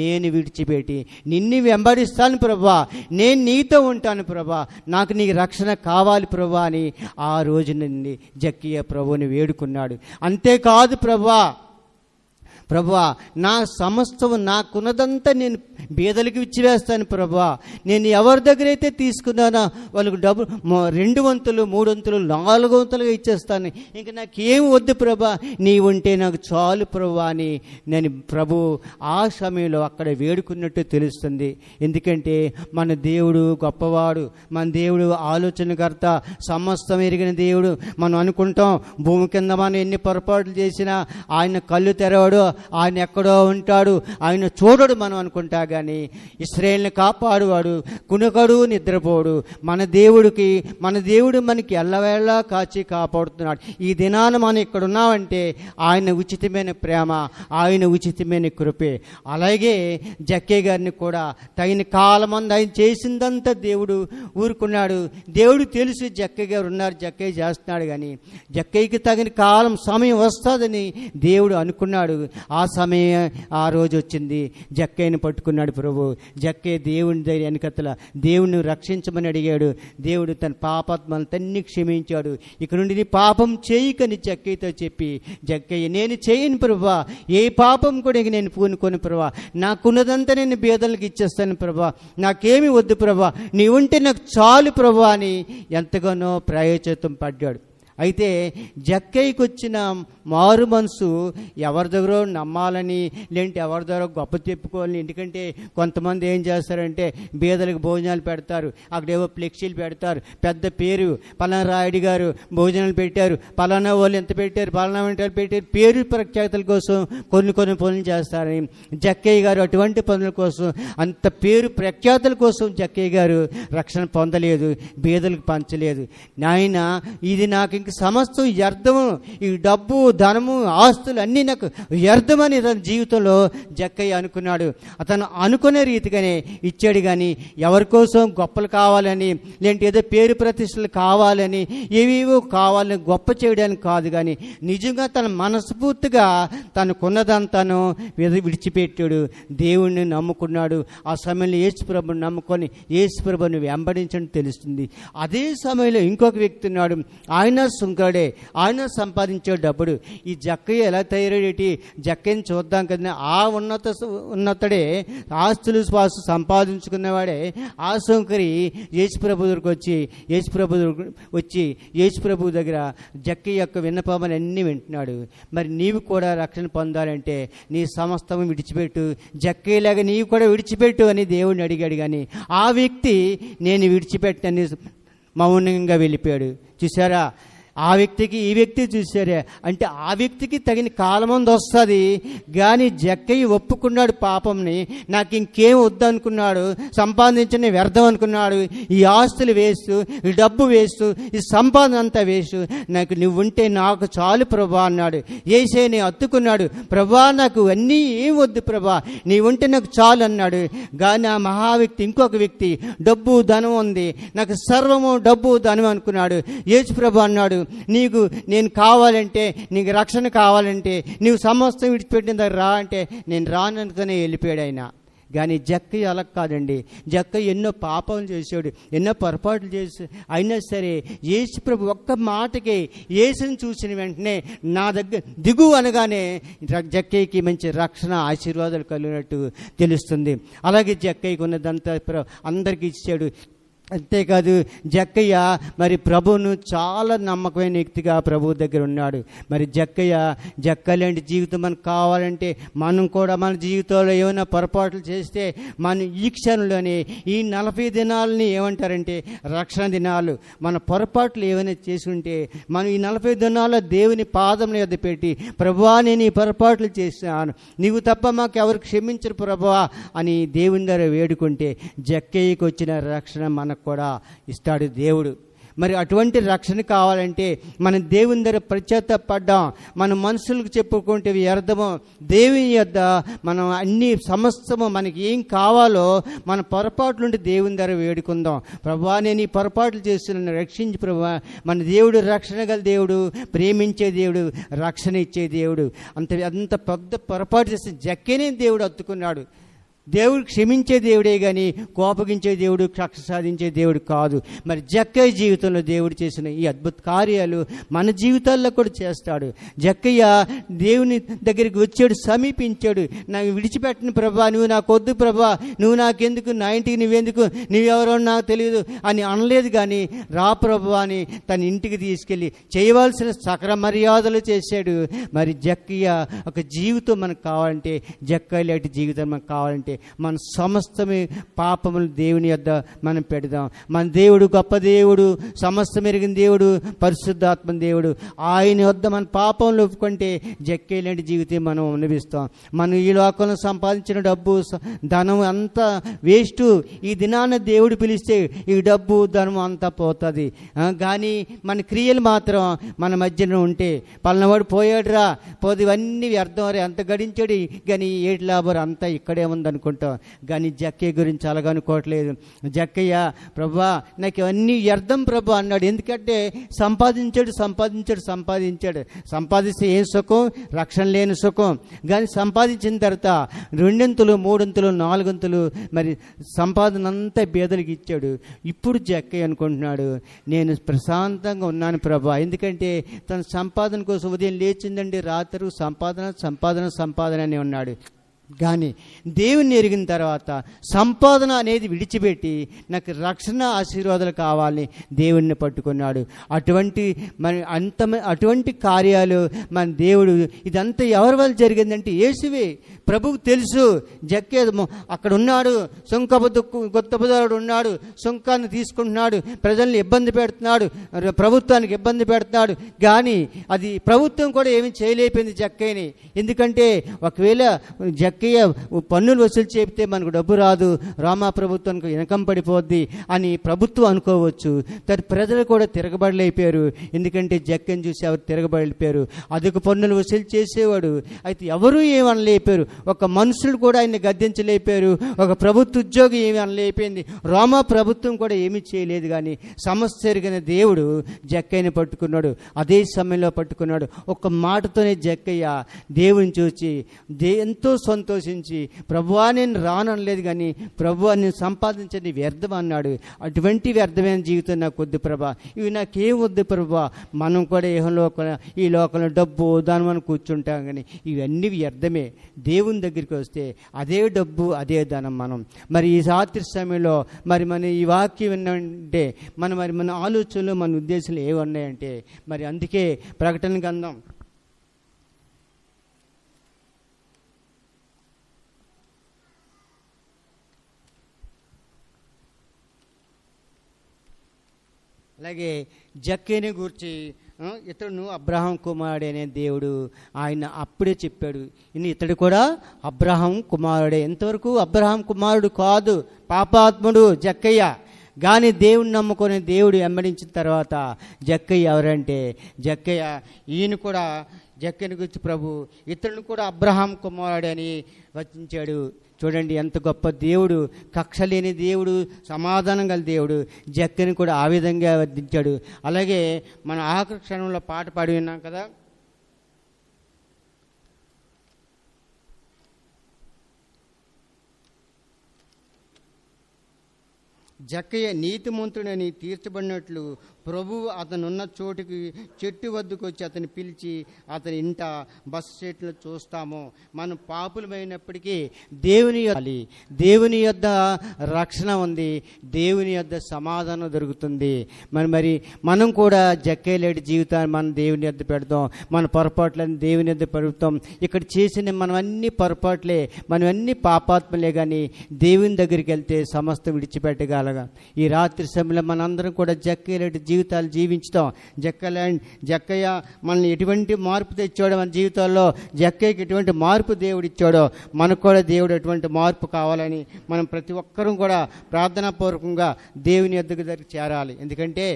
నేను విడిచిపెట్టి నిన్ను వెంబడిస్తాను ప్రభువా, నేను నీతో ఉంటాను ప్రభువా, నాకు నీ రక్షణ కావాలి ప్రభువా అని ఆ రోజు నుండి జక్కయ్య ప్రభువుని వేడుకున్నాడు. అంతేకాదు ప్రభువా నా సమస్తము నాకున్నదంతా నేను బీదలకు ఇచ్చివేస్తాను ప్రభువా, నేను ఎవరి దగ్గర అయితే తీసుకున్నానో వాళ్ళకు డబ్బు 2 వంతులు 3 వంతులు 4 వంతులుగా ఇచ్చేస్తాను, ఇంక నాకేం వద్దు ప్రభా, నీ ఉంటే నాకు చాలు ప్రభువా అని నేను ప్రభు ఆ సమయంలో అక్కడ వేడుకున్నట్టు తెలుస్తుంది. ఎందుకంటే మన దేవుడు గొప్పవాడు, మన దేవుడు ఆలోచనకర్త, సమస్తం ఎరిగిన దేవుడు. మనం అనుకుంటాం భూమి కింద మనం ఎన్ని పొరపాట్లు చేసినా ఆయన కళ్ళు తెరవడు, ఆయన ఎక్కడో ఉంటాడు, ఆయన చూడడు మనం అనుకుంటా. కానీ ఇశ్రాయేలుని కాపాడువాడు, కునుకడు నిద్రపోడు. మన దేవుడు మనకి ఎల్లవేళలా కాచి కాపాడుతున్నాడు. ఈ దినాన మనం ఇక్కడ ఉన్నామంటే ఆయన ఉచితమైన ప్రేమ, ఆయన ఉచితమైన కృపే. అలాగే జక్కయ్య గారిని కూడా తగిన కాలమంది ఆయన చేసిందంతా దేవుడు ఊరుకున్నాడు. దేవుడు తెలుసు జక్కయ్య గారు ఉన్నారు, జక్కయ్య చేస్తున్నాడు. కానీ జక్కయ్యకి తగిన కాలం సమయం వస్తుందని దేవుడు అనుకున్నాడు. ఆ సమయం ఆ రోజు వచ్చింది. జక్కయ్యని పట్టుకున్నాడు ప్రభు. జక్కయ్య దేవుని దగ్గర వెనకతల దేవుడిని రక్షించమని అడిగాడు. దేవుడు తన పాపాత్మలన్నీ క్షమించాడు. ఇక నుండి నీ పాపం చేయకని జక్కయ్యతో చెప్పి, జక్కయ్య నేను చేయను ప్రభా, ఏ పాపం కూడా ఇక నేను పూనుకొని ప్రభా, నాకున్నదంతా నేను బీదలకు ఇచ్చేస్తాను ప్రభా, నాకేమి వద్దు ప్రభా, నీ ఉంటే నాకు చాలు ప్రభా అని ఎంతగానో ప్రాయశ్చిత్తం పడ్డాడు. అయితే జక్కయ్యకి వచ్చిన మారు మనసు ఎవరి దగ్గర నమ్మాలని, లేదంటే ఎవరి దగ్గర గొప్ప చెప్పుకోవాలని. ఎందుకంటే కొంతమంది ఏం చేస్తారంటే బీదలకు భోజనాలు పెడతారు, అక్కడేవో ఫ్లెక్సీలు పెడతారు, పెద్ద పేరు పలానా రాయుడు గారు భోజనాలు పెట్టారు, పలానా వాళ్ళు ఎంత పెట్టారు, పలానా వంటలు పెట్టారు, పేరు ప్రఖ్యాతుల కోసం కొన్ని పనులు చేస్తారని. జక్కయ్య గారు అటువంటి పనుల కోసం, అంత పేరు ప్రఖ్యాతుల కోసం జక్కయ్య గారు రక్షణ పొందలేదు, బీదలకు పంచలేదు. నాయన ఇది నాకు ఇంక సమస్తం వ్యర్థము, ఈ డబ్బు ధనము ఆస్తులు అన్నీ నాకు వ్యర్థమని తన జీవితంలో జక్కయ్య అనుకున్నాడు. అతను అనుకునే రీతిగానే ఇచ్చాడు. కానీ ఎవరి కోసం గొప్పలు కావాలని, లేదంటే ఏదో పేరు ప్రతిష్టలు కావాలని, ఏవేవో కావాలని గొప్ప చేయడానికి కాదు. కానీ నిజంగా తన మనస్ఫూర్తిగా తనకున్నదంతాను విడిచిపెట్టాడు, దేవుణ్ణి నమ్ముకున్నాడు. ఆ సమయంలో యేసుప్రభుని నమ్ముకొని యేసుప్రభుని వెంబడించడం తెలుస్తుంది. అదే సమయంలో ఇంకొక వ్యక్తి ఉన్నాడు, ఆయన సుంకడే, ఆయన సంపాదించే డబ్బుడు. ఈ జక్కయ్య ఎలా తయారయ్యేటి, జక్కయ్యని చూద్దాం కదా, ఆ ఉన్నతడే ఆస్తులు స్వాసు సంపాదించుకున్నవాడే ఆ సోంకరి యేసుప్రభు దగ్గరకు వచ్చి యేసుప్రభు దగ్గర జక్కయ్య యొక్క విన్నపామని అన్నీ వింటున్నాడు. మరి నీవు కూడా రక్షణ పొందాలంటే నీ సమస్తం విడిచిపెట్టు, జక్కయ్యలాగా నీవు కూడా విడిచిపెట్టు అని దేవుడిని అడిగాడు. కానీ ఆ వ్యక్తి నేను విడిచిపెట్టని మౌనంగా వెళ్ళిపోయాడు. చూసారా, ఆ వ్యక్తికి ఈ వ్యక్తి చూసారే అంటే ఆ వ్యక్తికి తగిన కాలమంది వస్తుంది. కానీ జక్కయ్య ఒప్పుకున్నాడు పాపంని, నాకు ఇంకేం వద్దనుకున్నాడు, సంపాదించిన వ్యర్థం అనుకున్నాడు, ఈ ఆస్తులు వేస్ట్, ఈ డబ్బు వేస్ట్, ఈ సంపాదన అంతా వేస్ట్, నాకు నువ్వు ఉంటే నాకు చాలు ప్రభా అన్నాడు. యేసేని హత్తుకున్నాడు, ప్రభా నాకు అన్నీ ఏం వద్దు ప్రభా, నీ ఉంటే నాకు చాలు అన్నాడు. కానీ ఆ మహావ్యక్తి ఇంకొక వ్యక్తి డబ్బు ధనం ఉంది, నాకు సర్వము డబ్బు ధనం అనుకున్నాడు. యేసు ప్రభు అన్నాడు, నీకు నేను కావాలంటే, నీకు రక్షణ కావాలంటే నీవు సమస్తం విడిచిపెట్టిన దగ్గర రా అంటే నేను రాననుకునే వెళ్ళిపోయాడు ఆయన. కానీ జక్కయ్య అలా కాదండి. జక్కయ్య ఎన్నో పాపాలు చేశాడు, ఎన్నో పొరపాట్లు చేసి అయినా సరే యేసు ప్రభు ఒక్క మాటకి యేసుని చూసిన వెంటనే నా దగ్గర దిగు అనగానే జక్కయ్యకి మంచి రక్షణ ఆశీర్వాదాలు కలిగినట్టు తెలుస్తుంది. అలాగే జక్కయ్యకు ఉన్నదంతా అందరికీ ఇచ్చాడు. అంతేకాదు జక్కయ్య మరి ప్రభువును చాలా నమ్మకమైన వ్యక్తిగా ప్రభువు దగ్గర ఉన్నాడు. మరి జక్కయ్య లాంటి జీవితం మనకు కావాలంటే మనం కూడా మన జీవితంలో ఏమైనా పొరపాట్లు చేస్తే మనం ఈ క్షణంలోనే ఈ 40 దినాలని ఏమంటారంటే రక్షణ దినాలు, మన పొరపాట్లు ఏమైనా చేసుకుంటే మనం ఈ 40 దినాల్లో దేవుని పాదం ఎద్ద పెట్టి, ప్రభువా నేను ఈ పొరపాట్లు చేశాను, నీవు తప్ప మాకు ఎవరు క్షమించరు ప్రభువా అని దేవుని దగ్గర వేడుకుంటే జక్కయ్యకి వచ్చిన రక్షణ మనకు కూడా ఇస్తాడు దేవుడు. మరి అటువంటి రక్షణ కావాలంటే మనం దేవుని దగ్గర పశ్చాత్తాపడ్డాం, మన మనసులకు చెప్పుకుంటే వ్యర్థము. దేవుని యొద్ద మనం అన్ని సమస్తము మనకి ఏం కావాలో మన పొరపాట్ల నుండి దేవుని దగ్గర వేడుకుందాం. ప్రభువా, నేను ఈ పొరపాట్లు చేస్తున్నాను, రక్షించి ప్రభువా. మన దేవుడు రక్షణ గల దేవుడు, ప్రేమించే దేవుడు, రక్షణ ఇచ్చే దేవుడు. అంత పెద్ద పొరపాటు చేస్తే జక్కేనే దేవుడు హత్తుకున్నాడు. దేవుడు క్షమించే దేవుడే కానీ కోపగించే దేవుడు, కక్ష సాధించే దేవుడు కాదు. మరి జక్కయ్య జీవితంలో దేవుడు చేసిన ఈ అద్భుత కార్యాలు మన జీవితాల్లో కూడా చేస్తాడు. జక్కయ్య దేవుని దగ్గరికి వచ్చాడు, సమీపించాడు. నాకు విడిచిపెట్టిన ప్రభా, నువ్వు నాకు వద్దు ప్రభా, నువ్వు నాకెందుకు, నా ఇంటికి నువ్వెందుకు, నువ్వెవరో నాకు తెలియదు అని అనలేదు. కానీ రా ప్రభా అని తన ఇంటికి తీసుకెళ్ళి చేయవలసిన సకల మర్యాదలు చేశాడు. మరి జక్కయ్య ఒక జీవితం మనకు కావాలంటే, జక్కయ్య లాంటి జీవితం మనకు కావాలంటే మన సమస్తమే పాపములు దేవుని యొద్ద మనం పెడదాం. మన దేవుడు గొప్ప దేవుడు, సమస్తం ఎరిగిన దేవుడు, పరిశుద్ధాత్మ దేవుడు. ఆయన యొద్ద మన పాపంలో ఒప్పుకుంటే జక్కేలాంటి జీవితం మనం అనుభవిస్తాం. మనం ఈ లోకంలో సంపాదించిన డబ్బు, ధనం అంతా వేస్ట్. ఈ దినాన దేవుడు పిలిస్తే ఈ డబ్బు, ధనం అంతా పోతుంది. కానీ మన క్రియలు మాత్రం మన మధ్యన ఉంటే, పల్లనవాడు పోయాడురా, పోదు, ఇవన్నీ వ్యర్థం రే, అంత గడించాడు, కానీ ఏటి లాభం అంతా ఇక్కడే ఉందనుకుంటాం. కానీ జక్కయ్య గురించి అలాగ అనుకోవట్లేదు. జక్కయ్య, ప్రభా నాకు ఇవన్నీ వ్యర్థం ప్రభా అన్నాడు. ఎందుకంటే సంపాదిస్తే ఏం సుఖం, రక్షణ లేని సుఖం. కానీ సంపాదించిన తర్వాత 2 3 4 మరి సంపాదన అంతా బేదలకు ఇచ్చాడు. ఇప్పుడు జక్కయ్య అనుకుంటున్నాడు, నేను ప్రశాంతంగా ఉన్నాను ప్రభా. ఎందుకంటే తన సంపాదన కోసం ఉదయం లేచిందండి, రాత్రి సంపాదన అని ఉన్నాడు. కానీ దేవుని ఎరిగిన తర్వాత సంపాదన అనేది విడిచిపెట్టి నాకు రక్షణ ఆశీర్వాదాలు కావాలని దేవుణ్ణి పట్టుకున్నాడు. అటువంటి కార్యాలు మన దేవుడు, ఇదంతా ఎవరి వల్ల జరిగిందంటే యేసువే. ప్రభువు తెలుసు జక్కే అక్కడ ఉన్నాడు, గొప్పదారుడు ఉన్నాడు, సుంకాన్ని తీసుకుంటున్నాడు, ప్రజల్ని ఇబ్బంది పెడుతున్నాడు, ప్రభుత్వానికి ఇబ్బంది పెడుతున్నాడు. కానీ అది ప్రభుత్వం కూడా ఏమీ చేయలేకపోయింది జక్కయ్యని. ఎందుకంటే ఒకవేళ జక్కయ్య పన్నులు వసూలు చేపితే మనకు డబ్బు రాదు, రామా ప్రభుత్వానికి వెనకం పడిపోద్ది అని ప్రభుత్వం అనుకోవచ్చు. ప్రజలు కూడా తిరగబడలేకపోయారు. ఎందుకంటే జక్కని చూసి ఎవరు తిరగబడిపోయారు. అదొక పన్నులు వసూలు చేసేవాడు. అయితే ఎవరూ ఏమనలేపారు. ఒక మనుషులు కూడా ఆయన్ని గద్దించలేపారు. ఒక ప్రభుత్వ ఉద్యోగి ఏమి అనలేకపోయింది. రోమా ప్రభుత్వం కూడా ఏమీ చేయలేదు. కానీ సమస్య ఎరిగిన దేవుడు జక్కయ్యని పట్టుకున్నాడు. అదే సమయంలో పట్టుకున్నాడు. ఒక మాటతోనే జక్కయ్య దేవుని చూసి ఎంతో సంతోషించి, ప్రభువా నేను రానలేదు కానీ ప్రభువా నేను సంపాదించండి వ్యర్థం అన్నాడు. అటువంటి వ్యర్థమైన జీవితం నాకు వద్దు ప్రభా, ఇవి నాకేం వద్దు ప్రభా. మనం కూడా ఈ లోకంలో డబ్బు దాని మనం కూర్చుంటాం, కానీ ఇవన్నీ వ్యర్థమే. దేవుని దగ్గరికి వస్తే అదే డబ్బు, అదే ధనం. మనం మరి ఈ రాత్రి సమయంలో మరి మన ఈ వాక్యం విన్నంటే మన ఆలోచనలు, మన ఉద్దేశాలు ఏమన్నాయంటే, మరి అందుకే ప్రకటన గ్రంథం 'అలాగే జక్కయ్యని గూర్చి ఇతడు అబ్రహాం కుమారుడే అనే దేవుడు ఆయన అప్పుడే చెప్పాడు. ఇతడు కూడా అబ్రహాం కుమారుడే. ఎంతవరకు అబ్రహాం కుమారుడు కాదు, పాపాత్ముడు జక్కయ్య. కానీ దేవుడిని నమ్ముకొని దేవుడు వెంబడించిన తర్వాత జక్కయ్య ఎవరంటే, జక్కయ్య ఈయన కూడా జక్కయ్యని గురించి ప్రభు ఇతరుని కూడా అబ్రహాం కుమారుడు అని వచించాడు. చూడండి ఎంత గొప్ప దేవుడు, కక్ష లేని దేవుడు, సమాధానం గల దేవుడు. జక్కని కూడా ఆ విధంగా వర్ధించాడు. అలాగే మన ఆఖరి క్షణంలో పాట పాడి విన్నాం కదా, జక్కయ్య నీతిమంతుడని తీర్చబడినట్లు ప్రభువు అతనున్న చోటుకి చెట్టు వద్దకు వచ్చి అతన్ని పిలిచి అతని ఇంట బస్ సీట్లో చూస్తాము. మనం పాపులమైనప్పటికీ దేవుని యొద్ద రక్షణ ఉంది, దేవుని యొద్ద సమాధానం దొరుకుతుంది. మరి మనం కూడా జక్కయ్యలేటి జీవితాన్ని మనం దేవుని యొద్ద పెడతాం. మన పొరపాట్లని దేవుని యొద్ద పెడతాం. ఇక్కడ చేసిన మనం అన్ని పొరపాట్లే, మనం అన్ని పాపాత్మలే. కానీ దేవుని దగ్గరికి వెళ్తే సమస్త విడిచిపెట్టగలగా. ఈ రాత్రి సమయంలో మనందరం కూడా జక్కయ్యలేటి జీవితాలు జీవించుతాం. జక్కయ్య మనల్ని ఎటువంటి మార్పు తెచ్చాడో, మన జీవితాల్లో జక్కయ్యకి ఎటువంటి మార్పు దేవుడు ఇచ్చాడో మనకు కూడా దేవుడు ఎటువంటి మార్పు కావాలని మనం ప్రతి ఒక్కరూ కూడా ప్రార్థనాపూర్వకంగా దేవుని యొద్దకు దగ్గర చేరాలి. ఎందుకంటే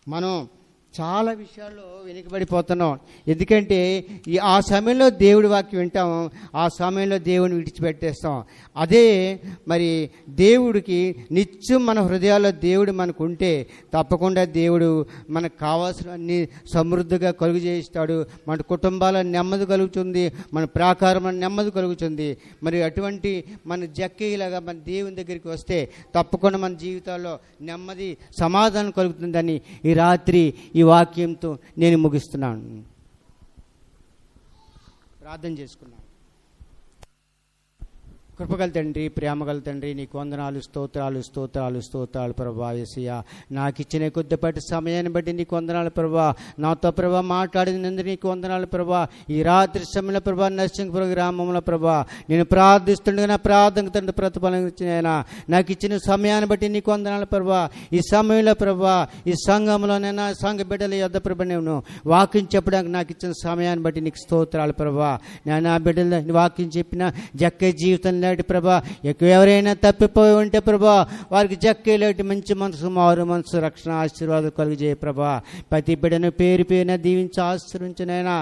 మనం చాలా విషయాల్లో వెనుకబడిపోతున్నాం. ఎందుకంటే ఆ సమయంలో దేవుడి వాక్యం వింటాం, ఆ సమయంలో దేవుడిని విడిచిపెట్టేస్తాం. అదే మరి దేవుడికి నిత్యం మన హృదయాల్లో దేవుడు మనకు ఉంటే తప్పకుండా దేవుడు మనకు కావాల్సినవన్నీ సమృద్ధిగా కలుగు చేయిస్తాడు. మన కుటుంబాల నెమ్మది కలుగుతుంది, మన ప్రాకారం నెమ్మది కలుగుతుంది. మరి అటువంటి మన జక్కీలాగా మన దేవుని దగ్గరికి వస్తే తప్పకుండా మన జీవితాల్లో నెమ్మది సమాధానం కలుగుతుందని ఈ రాత్రి ఈ వాక్యంతో నేను ముగిస్తున్నాను. ప్రార్థన చేసుకున్నాను. కృపగల తండ్రి, ప్రేమగల తండ్రి, నీకు వందనాలు, స్తోత్రాలు స్తోత్రాలు స్తోత్రాలు ప్రభా. యేసయ్యా, నాకు ఇచ్చిన కొద్దిపాటి సమయాన్ని బట్టి నీకు వందనాలు ప్రభా. నాతో ప్రభా మాట్లాడినందుకు నీకు వందనాలు ప్రభా. ఈ రాత్రి సమయంలో ప్రభా నర్సింగ్పురం గ్రామంలో ప్రభా నేను ప్రార్థిస్తుండగా నా ప్రార్థన తండ్రి ప్రతిఫలం ఇచ్చినైనా నాకు ఇచ్చిన సమయాన్ని బట్టి నీకు వందనాలు ప్రభా. ఈ సమయంలో ప్రభా ఈ సంఘంలోనైనా సంఘ బిడ్డల యొద్ద ప్రభా నేను వాక్యం చెప్పడానికి నాకు ఇచ్చిన సమయాన్ని బట్టి నీకు స్తోత్రాలు ప్రభా. నేను ఆ బిడ్డల వాక్యం చెప్పిన జక్కే జీవితం ప్రభా ఎవరైనా తప్పిపోయి ఉంటే ప్రభా వారికి జక్కేలాంటి మంచి మనసు, మారు మనసు, రక్షణ ఆశీర్వాదం కలుగజేయ ప్రభా. ప్రతి బిడ్డను పేరు పేరున దీవించి ఆశ్రయించినైనా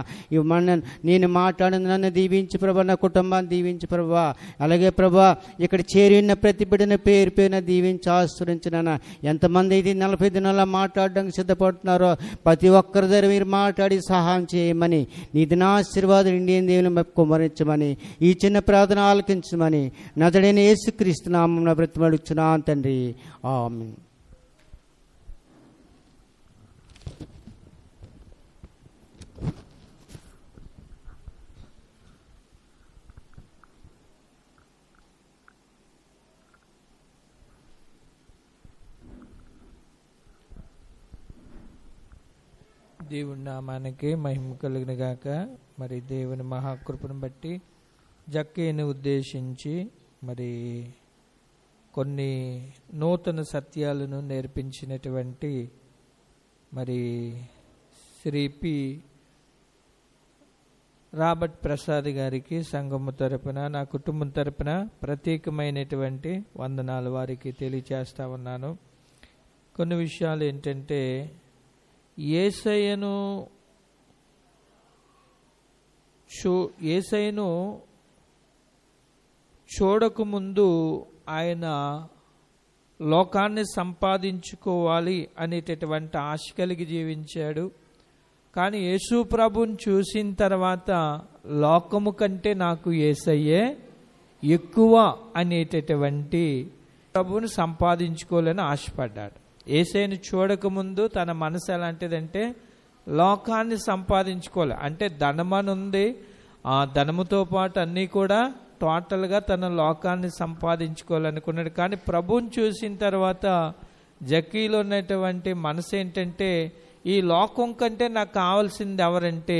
నేను మాట్లాడిన నన్ను దీవించి ప్రభా, నా కుటుంబాన్ని దీవించి ప్రభా. అలాగే ప్రభా ఇక్కడ చేరిన ప్రతి బిడ్డను పేరు పేరున దీవించి ఆశ్రయించినైనా ఎంతమంది అయితే 40 దినాల మాట్లాడడానికి సిద్ధపడుతున్నారో ప్రతి ఒక్కరి దగ్గర మీరు మాట్లాడి సహాయం చేయమని, నీ దినాశీర్వాదం ఇండియన్ దేవుని కుమరించమని, ఈ చిన్న ప్రార్థన ఆలకించమని నజరేయుడైన యేసుక్రీస్తు నామమున బ్రతిమాలుచున్నాను తండ్రి. ఆమేన్. దేవుని నామానికి మహిమ కలుగును గాక. మరి దేవుని మహాకృపను బట్టి జక్కేను ఉద్దేశించి మరి కొన్ని నూతన సత్యాలను నేర్పించినటువంటి మరి శ్రీ పి రాబర్ట్ ప్రసాద్ గారికి సంఘము తరపున, నా కుటుంబం తరపున ప్రత్యేకమైనటువంటి వందనాలు వారికి తెలియచేస్తా ఉన్నాను. కొన్ని విషయాలు ఏంటంటే, యేసయ్యను చూడకముందు ఆయన లోకాన్ని సంపాదించుకోవాలి అనేటటువంటి ఆశ కలిగి జీవించాడు. కానీ యేసు ప్రభుని చూసిన తర్వాత లోకము కంటే నాకు యేసయ్యే ఎక్కువ అనేటటువంటి ప్రభుని సంపాదించుకోవాలని ఆశపడ్డాడు. యేసయ్యను చూడకముందు తన మనసు ఎలాంటిదంటే లోకాన్ని సంపాదించుకోవాలి, అంటే ధనమని ఉంది, ఆ ధనముతో పాటు అన్నీ కూడా టోటల్గా తన లోకాన్ని సంపాదించుకోవాలనుకున్నాడు. కానీ ప్రభువుని చూసిన తర్వాత జక్కీలో ఉన్నటువంటి మనసు ఏంటంటే, ఈ లోకం కంటే నాకు కావాల్సింది ఎవరంటే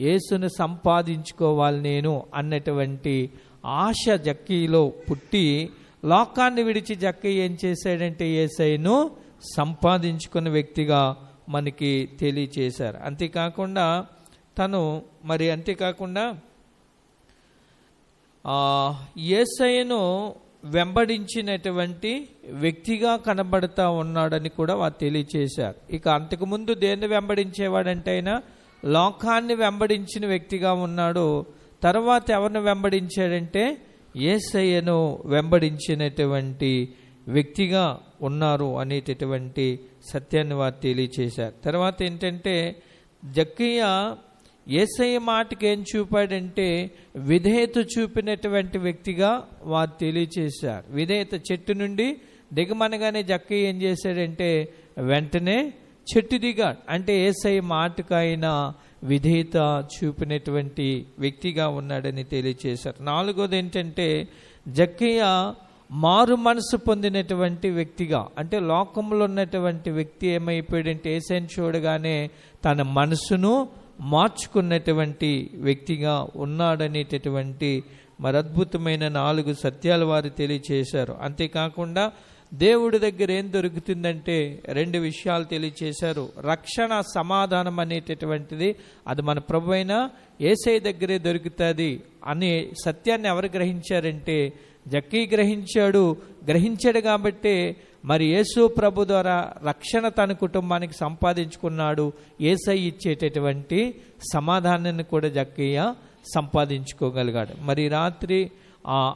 యేసును సంపాదించుకోవాలి నేను అన్నటువంటి ఆశ జక్కీలో పుట్టి, లోకాన్ని విడిచి జక్కీ ఏం చేశాడంటే యేసయ్యను సంపాదించుకున్న వ్యక్తిగా మనకి తెలియచేశారు. అంతేకాకుండా యేసయ్యను వెంబడించినటువంటి వ్యక్తిగా కనబడతా ఉన్నాడని కూడా వారు తెలియచేశారు. ఇక అంతకుముందు దేన్ని వెంబడించేవాడంటే ఆయన లోకాన్ని వెంబడించిన వ్యక్తిగా ఉన్నాడు. తర్వాత ఎవరిని వెంబడించాడంటే యేసయ్యను వెంబడించినటువంటి వ్యక్తిగా ఉన్నారు అనేటటువంటి సత్యాన్ని వారు తెలియచేశారు. తర్వాత ఏంటంటే జక్కయ్య యేసయ్య మాటకి ఏం చూపాడంటే విధేయత చూపినటువంటి వ్యక్తిగా వారు తెలియచేశారు. విధేయత, చెట్టు నుండి దిగమనగానే జక్కయ్య ఏం చేశాడంటే వెంటనే చెట్టు దిగాడు. అంటే యేసయ్య మాటకు ఆయన విధేయత చూపినటువంటి వ్యక్తిగా ఉన్నాడని తెలియచేశారు. 4వది ఏంటంటే జక్కయ్య మారు మనసు పొందినటువంటి వ్యక్తిగా, అంటే లోకంలో ఉన్నటువంటి వ్యక్తి ఏమైపోయాడంటే యేసయ్యను చూడగానే తన మనసును మార్చుకున్నటువంటి వ్యక్తిగా ఉన్నాడనేటటువంటి మరి అద్భుతమైన 4 సత్యాలు వారు తెలియచేశారు. అంతేకాకుండా దేవుడి దగ్గర ఏం దొరుకుతుందంటే 2 విషయాలు తెలియచేశారు. రక్షణ, సమాధానం అనేటటువంటిది అది మన ప్రభువైన యేసయ్య దగ్గరే దొరుకుతుంది అనే సత్యాన్ని ఎవరు గ్రహించారంటే జక్కీ గ్రహించాడు. గ్రహించాడు కాబట్టి మరి యేసు ప్రభు ద్వారా రక్షణ తన కుటుంబానికి సంపాదించుకున్నాడు. యేసయ్య ఇచ్చేటటువంటి సమాధానాన్ని కూడా జక్కయ్య సంపాదించుకోగలిగాడు. మరి రాత్రి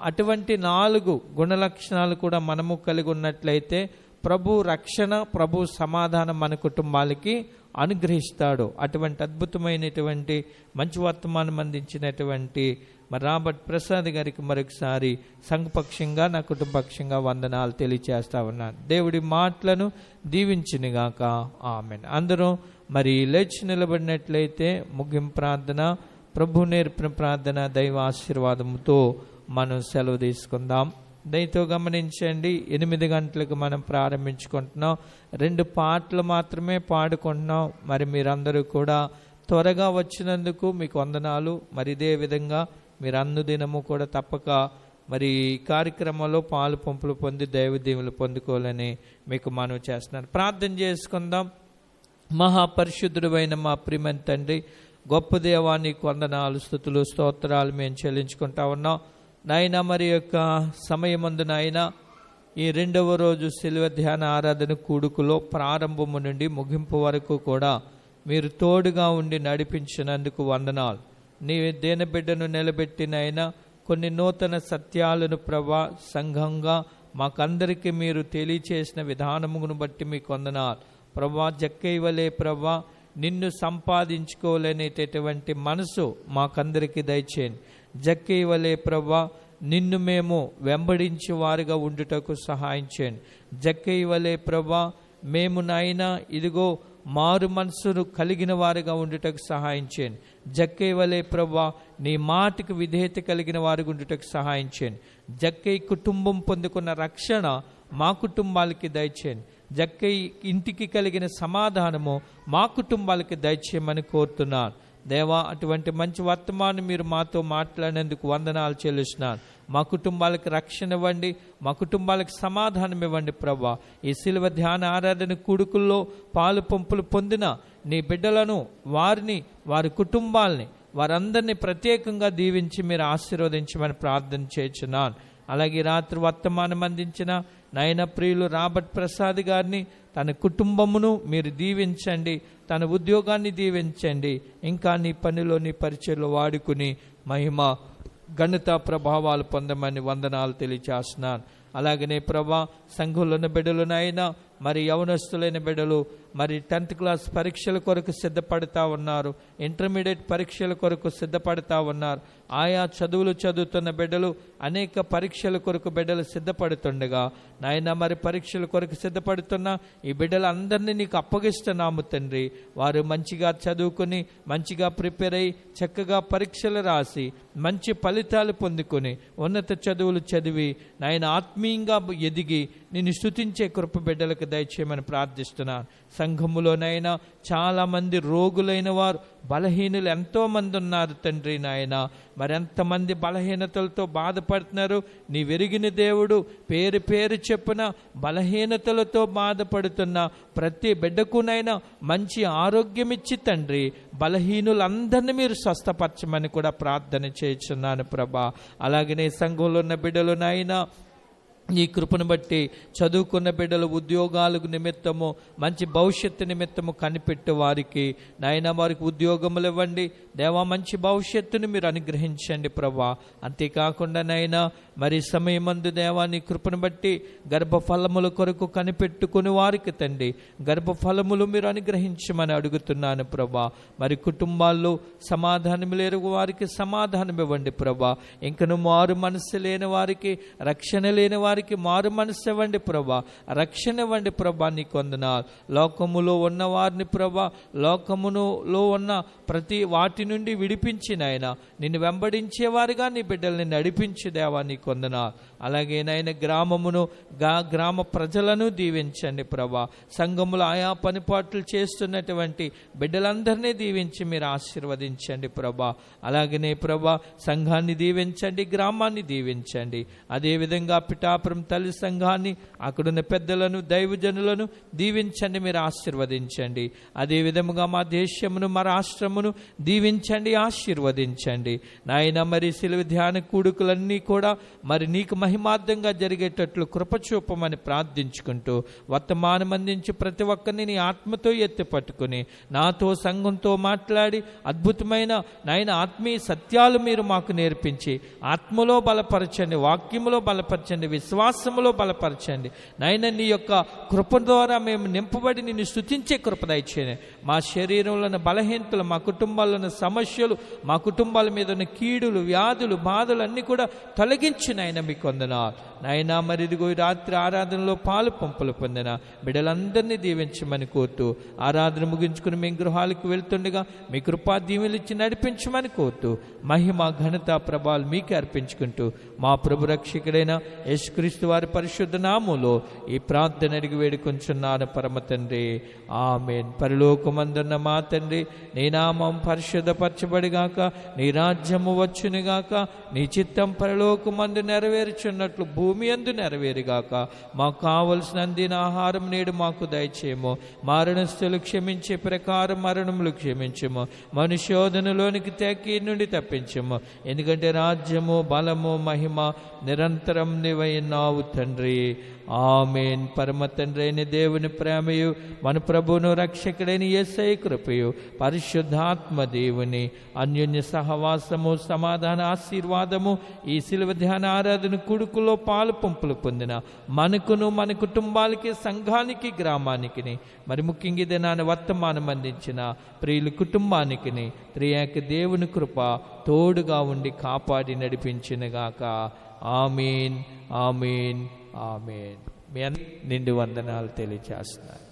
అటువంటి 4 గుణలక్షణాలు కూడా మనము కలిగి ఉన్నట్లయితే ప్రభు రక్షణ, ప్రభు సమాధానం మన కుటుంబాలకి అనుగ్రహిస్తాడు. అటువంటి అద్భుతమైనటువంటి మంచి వర్తమానం అందించినటువంటి మరి రాబర్ట్ ప్రసాద్ గారికి మరొకసారి సంఘపక్షంగా, నా కుటుంబపక్షంగా వందనాలు తెలియచేస్తా ఉన్నాను. దేవుడి మాటలను దీవించునుగాక. ఆమేన్. అందరూ మరి లేచి నిలబడినట్లయితే ముగింపు ప్రార్థన, ప్రభు నేర్పిన ప్రార్థన, దైవ ఆశీర్వాదంతో మనం సెలవు తీసుకుందాం. దయతో గమనించండి, 8 గంటలకు మనం ప్రారంభించుకుంటున్నాం. 2 పాటలు మాత్రమే పాడుకుంటున్నాం. మరి మీరందరూ కూడా త్వరగా వచ్చినందుకు మీకు వందనాలు. మరి ఇదే విధంగా మీరు అనుదినము కూడా తప్పక మరి ఈ కార్యక్రమంలో పాలు పంపులు పొంది దైవ దీవెనలు పొందుకోవాలని మీకు మనవి చేస్తున్నాను. ప్రార్థన చేసుకుందాం. మహాపరిశుద్ధుడైన మా ప్రియమైన తండ్రి, గొప్ప దేవా, నీకు వందనాలు, స్తుతులు, స్తోత్రాలు మేము చెల్లించుకుంటా ఉన్నాం నాయన. మరి యొక్క సమయమందు నాయన ఈ 2వ రోజు శిలువ ధ్యాన ఆరాధన కూడుకులో ప్రారంభము నుండి ముగింపు వరకు కూడా మీరు తోడుగా ఉండి నడిపించినందుకు వందనాలు. నీ దేన బిడ్డను నిలబెట్టినైనా కొన్ని నూతన సత్యాలను ప్రభా సంఘంగా మాకందరికీ మీరు తెలియచేసిన విధానమును బట్టి మీకు వందనాలు ప్రభా. జక్కయ్య వలె ప్రభా నిన్ను సంపాదించుకోలేనేటటువంటి మనసు మాకందరికీ దయచేయండి. జక్కయ్య వలె ప్రభా నిన్ను మేము వెంబడించి వారుగా ఉండుటకు సహాయం చేయండి. జక్కయ్య వలె ప్రభా మేము నాయన ఇదిగో మారు మనసును కలిగిన వారుగా ఉండుటకు సహాయం చేయండి. జక్కయ్య వలె ప్రభా నీ మాటకు విధేయత కలిగిన వారుగా ఉండుటకు సహాయం చేయండి. జక్కయ్య కుటుంబం పొందుకున్న రక్షణ మా కుటుంబాలకి దయచేయండి. జక్కయ్య ఇంటికి కలిగిన సమాధానము మా కుటుంబాలకి దయచేయమని కోరుతున్నాను దేవా. అటువంటి మంచి వర్తమానం మీరు మాతో మాట్లాడినందుకు వందనాలు చెల్లిస్తున్నాను. మా కుటుంబాలకు రక్షణ ఇవ్వండి, మా కుటుంబాలకు సమాధానం ఇవ్వండి ప్రభా. ఈ శిలువ ధ్యాన ఆరాధన కూడుకుల్లో పాలు పంపులు పొందిన నీ బిడ్డలను, వారిని, వారి కుటుంబాలని, వారందరినీ ప్రత్యేకంగా దీవించి మీరు ఆశీర్వదించమని ప్రార్థన చేస్తున్నాను. అలాగే రాత్రి వర్తమానం అందించిన నాయన ప్రియులు రాబర్ట్ ప్రసాద్ గారిని, తన కుటుంబమును మీరు దీవించండి, తన ఉద్యోగాన్ని దీవించండి. ఇంకా నీ పనిలో, నీ పరిచయలో వాడుకుని మహిమ, ఘనత, ప్రభావాలు పొందమని వందనాలు తెలియచేస్తున్నాను. అలాగనే ప్రభా సంఘంలో ఉన్న బిడ్డలునైనా, మరి యవనస్తులైన బిడ్డలు మరి 10th క్లాస్ పరీక్షల కొరకు సిద్ధపడతా ఉన్నారు, ఇంటర్మీడియట్ పరీక్షల కొరకు సిద్ధపడతా ఉన్నారు. ఆయా చదువులు చదువుతున్న బిడ్డలు అనేక పరీక్షల కొరకు బిడ్డలు సిద్ధపడుతుండగా నాయన మరి పరీక్షల కొరకు సిద్ధపడుతున్న ఈ బిడ్డలందరినీ నీకు అప్పగిస్తున్నాము తండ్రి. వారు మంచిగా చదువుకుని, మంచిగా ప్రిపేర్ అయ్యి, చక్కగా పరీక్షలు రాసి మంచి ఫలితాలు పొందుకొని ఉన్నత చదువులు చదివి నాయన ఆత్మీయంగా ఎదిగి నిన్ను స్తుతించే కృప బిడ్డలకు దయచేయమని ప్రార్థిస్తున్నాను. సంఘములోనైనా చాలామంది రోగులైన వారు, బలహీనులు ఎంతోమంది ఉన్నారు తండ్రి నాయన. మరెంతమంది బలహీనతలతో బాధపడుతున్నారు. నీ వెరిగిన దేవుడు, పేరు పేరు చెప్పున బలహీనతలతో బాధపడుతున్న ప్రతి బిడ్డకునైనా మంచి ఆరోగ్యం ఇచ్చి తండ్రి బలహీనులందరినీ మీరు స్వస్థపరచమని కూడా ప్రార్థన చేస్తున్నాను ప్రభా. అలాగనే సంఘంలో ఉన్న బిడ్డలునైనా ఈ కృపను బట్టి చదువుకున్న బిడ్డలు ఉద్యోగాలకు నిమిత్తము, మంచి భవిష్యత్తు నిమిత్తము కనిపెట్టే వారికి నాయన వారికి ఉద్యోగములు ఇవ్వండి దేవా. మంచి భవిష్యత్తును మీరు అనుగ్రహించండి ప్రభా. అంతేకాకుండా నైనా మరి సమయమందు దేవా నీ కృపను బట్టి గర్భఫలముల కొరకు కనిపెట్టుకుని వారికి తండ్రి గర్భఫలములు మీరు అనుగ్రహించమని అడుగుతున్నాను ప్రభా. మరి కుటుంబాల్లో సమాధానం లేని వారికి సమాధానం ఇవ్వండి ప్రభా. ఇంకను మారు మనసు లేని వారికి, రక్షణ లేని వారికి మారు మనసు ఇవ్వండి ప్రభా. రక్షణ ఇవ్వండి ప్రభా. నీకు వందనాలు. లోకములో ఉన్న వారిని ప్రభా, లోకములో ఉన్న ప్రతి వాటి నుండి విడిపించి నాయన నిన్ను వెంబడించేవారుగా నీ బిడ్డల్ని నడిపించి దేవా నీకు వందనాలు. అలాగే నాయన గ్రామమును, గ్రామ ప్రజలను దీవించండి ప్రభా. సంఘములు ఆయా పనిపాట్లు చేస్తున్నటువంటి బిడ్డలందరినీ దీవించి మీరు ఆశీర్వదించండి ప్రభా. అలాగనే ప్రభా సంఘాన్ని దీవించండి, గ్రామాన్ని దీవించండి. అదేవిధంగా పిఠాపురం అనంతపురం తల్లి సంఘాన్ని, అక్కడున్న పెద్దలను, దైవజనులను దీవించండి, మీరు ఆశీర్వదించండి. అదే విధముగా మా దేశమును, మా రాష్ట్రమును దీవించండి, ఆశీర్వదించండి నాయన. మరి సిలువ ధ్యాన కూడుకులన్నీ కూడా మరి నీకు మహిమార్థంగా జరిగేటట్లు కృపచూపమని ప్రార్థించుకుంటూ, వర్తమానం అందించి ప్రతి ఒక్కరిని నీ ఆత్మతో ఎత్తి పట్టుకుని నాతో, సంఘంతో మాట్లాడి అద్భుతమైన నాయన ఆత్మీయ సత్యాలు మీరు మాకు నేర్పించి ఆత్మలో బలపరచండి, వాక్యములో బలపరచండి, విశ్వాసములో బలపరచండి నాయన. నీ యొక్క కృప ద్వారా మేము నింపబడి నిన్ను స్తుతించే కృప దయచేయండి. మా శరీరంలో ఉన్న బలహీనతలు, మా కుటుంబాల్లో ఉన్న సమస్యలు, మా కుటుంబాల మీద ఉన్న కీడులు, వ్యాధులు, బాధలు అన్నీ కూడా తొలగించి నాయన మీకు వందనాలు నాయన. మరి ఇదిగో రాత్రి ఆరాధనలో పాలు పంపులు పొందిన బిడ్డలందరినీ దీవించమని కోరుతూ, ఆరాధన ముగించుకుని మేము గృహాలకు వెళ్తుండగా మీ కృపా దీవెనలు ఇచ్చి నడిపించమని కోరుతూ, మహిమ ఘనత ప్రభావాలు మీకే అర్పించుకుంటూ మా ప్రభు రక్షకుడైన యేసుక్రీస్తు వారి పరిశుద్ధ నామములో ఈ ప్రార్థన అడిగి వేడుకొంచున్నాను పరమ తండ్రి, ఆమేన్. పరలోకమందున్న మా తండ్రి, నీ నామం పరిశుద్ధపరచబడిగాక, నీ రాజ్యము వచ్చునుగాక, నీ చిత్తం పరలోకమందు నెరవేర్చున్నట్లు భూమి యందు నెరవేరుగాక. మాకు కావలసిన అందిన ఆహారం నేడు మాకు దయచేయము. మరణస్థులు క్షమించే ప్రకారం మరణములు క్షమించము. మనుష్యోధనలోనికి తెక్కి నుండి తప్పించము. ఎందుకంటే రాజ్యము, బలము, మహిమ నిరంతరం నీవైనావు తండ్రి, ఆమేన్. పరమ తండ్రి అయిన దేవుని ప్రేమయు, మన ప్రభువును రక్షకుడైన యేసయ్య కృపయు, పరిశుద్ధాత్మ దేవుని అన్యోన్య సహవాసము, సమాధాన ఆశీర్వాదము ఈ శిలువ ధ్యాన ఆరాధన కుడుకులో పాలు పంపులు పొందిన మనకును, మన కుటుంబాలకి, సంఘానికి, గ్రామానికి, మరి ముఖ్యంగా ఇదే నాన్న వర్తమానం అందించిన ప్రియుల కుటుంబానికి త్రియేక దేవుని కృప తోడుగా ఉండి కాపాడి నడిపించినగాక. ఆమేన్, ఆమేన్, ఆమేన్. మీ అందరికీ నిండు వందనాలు తెలియజేస్తున్నాను.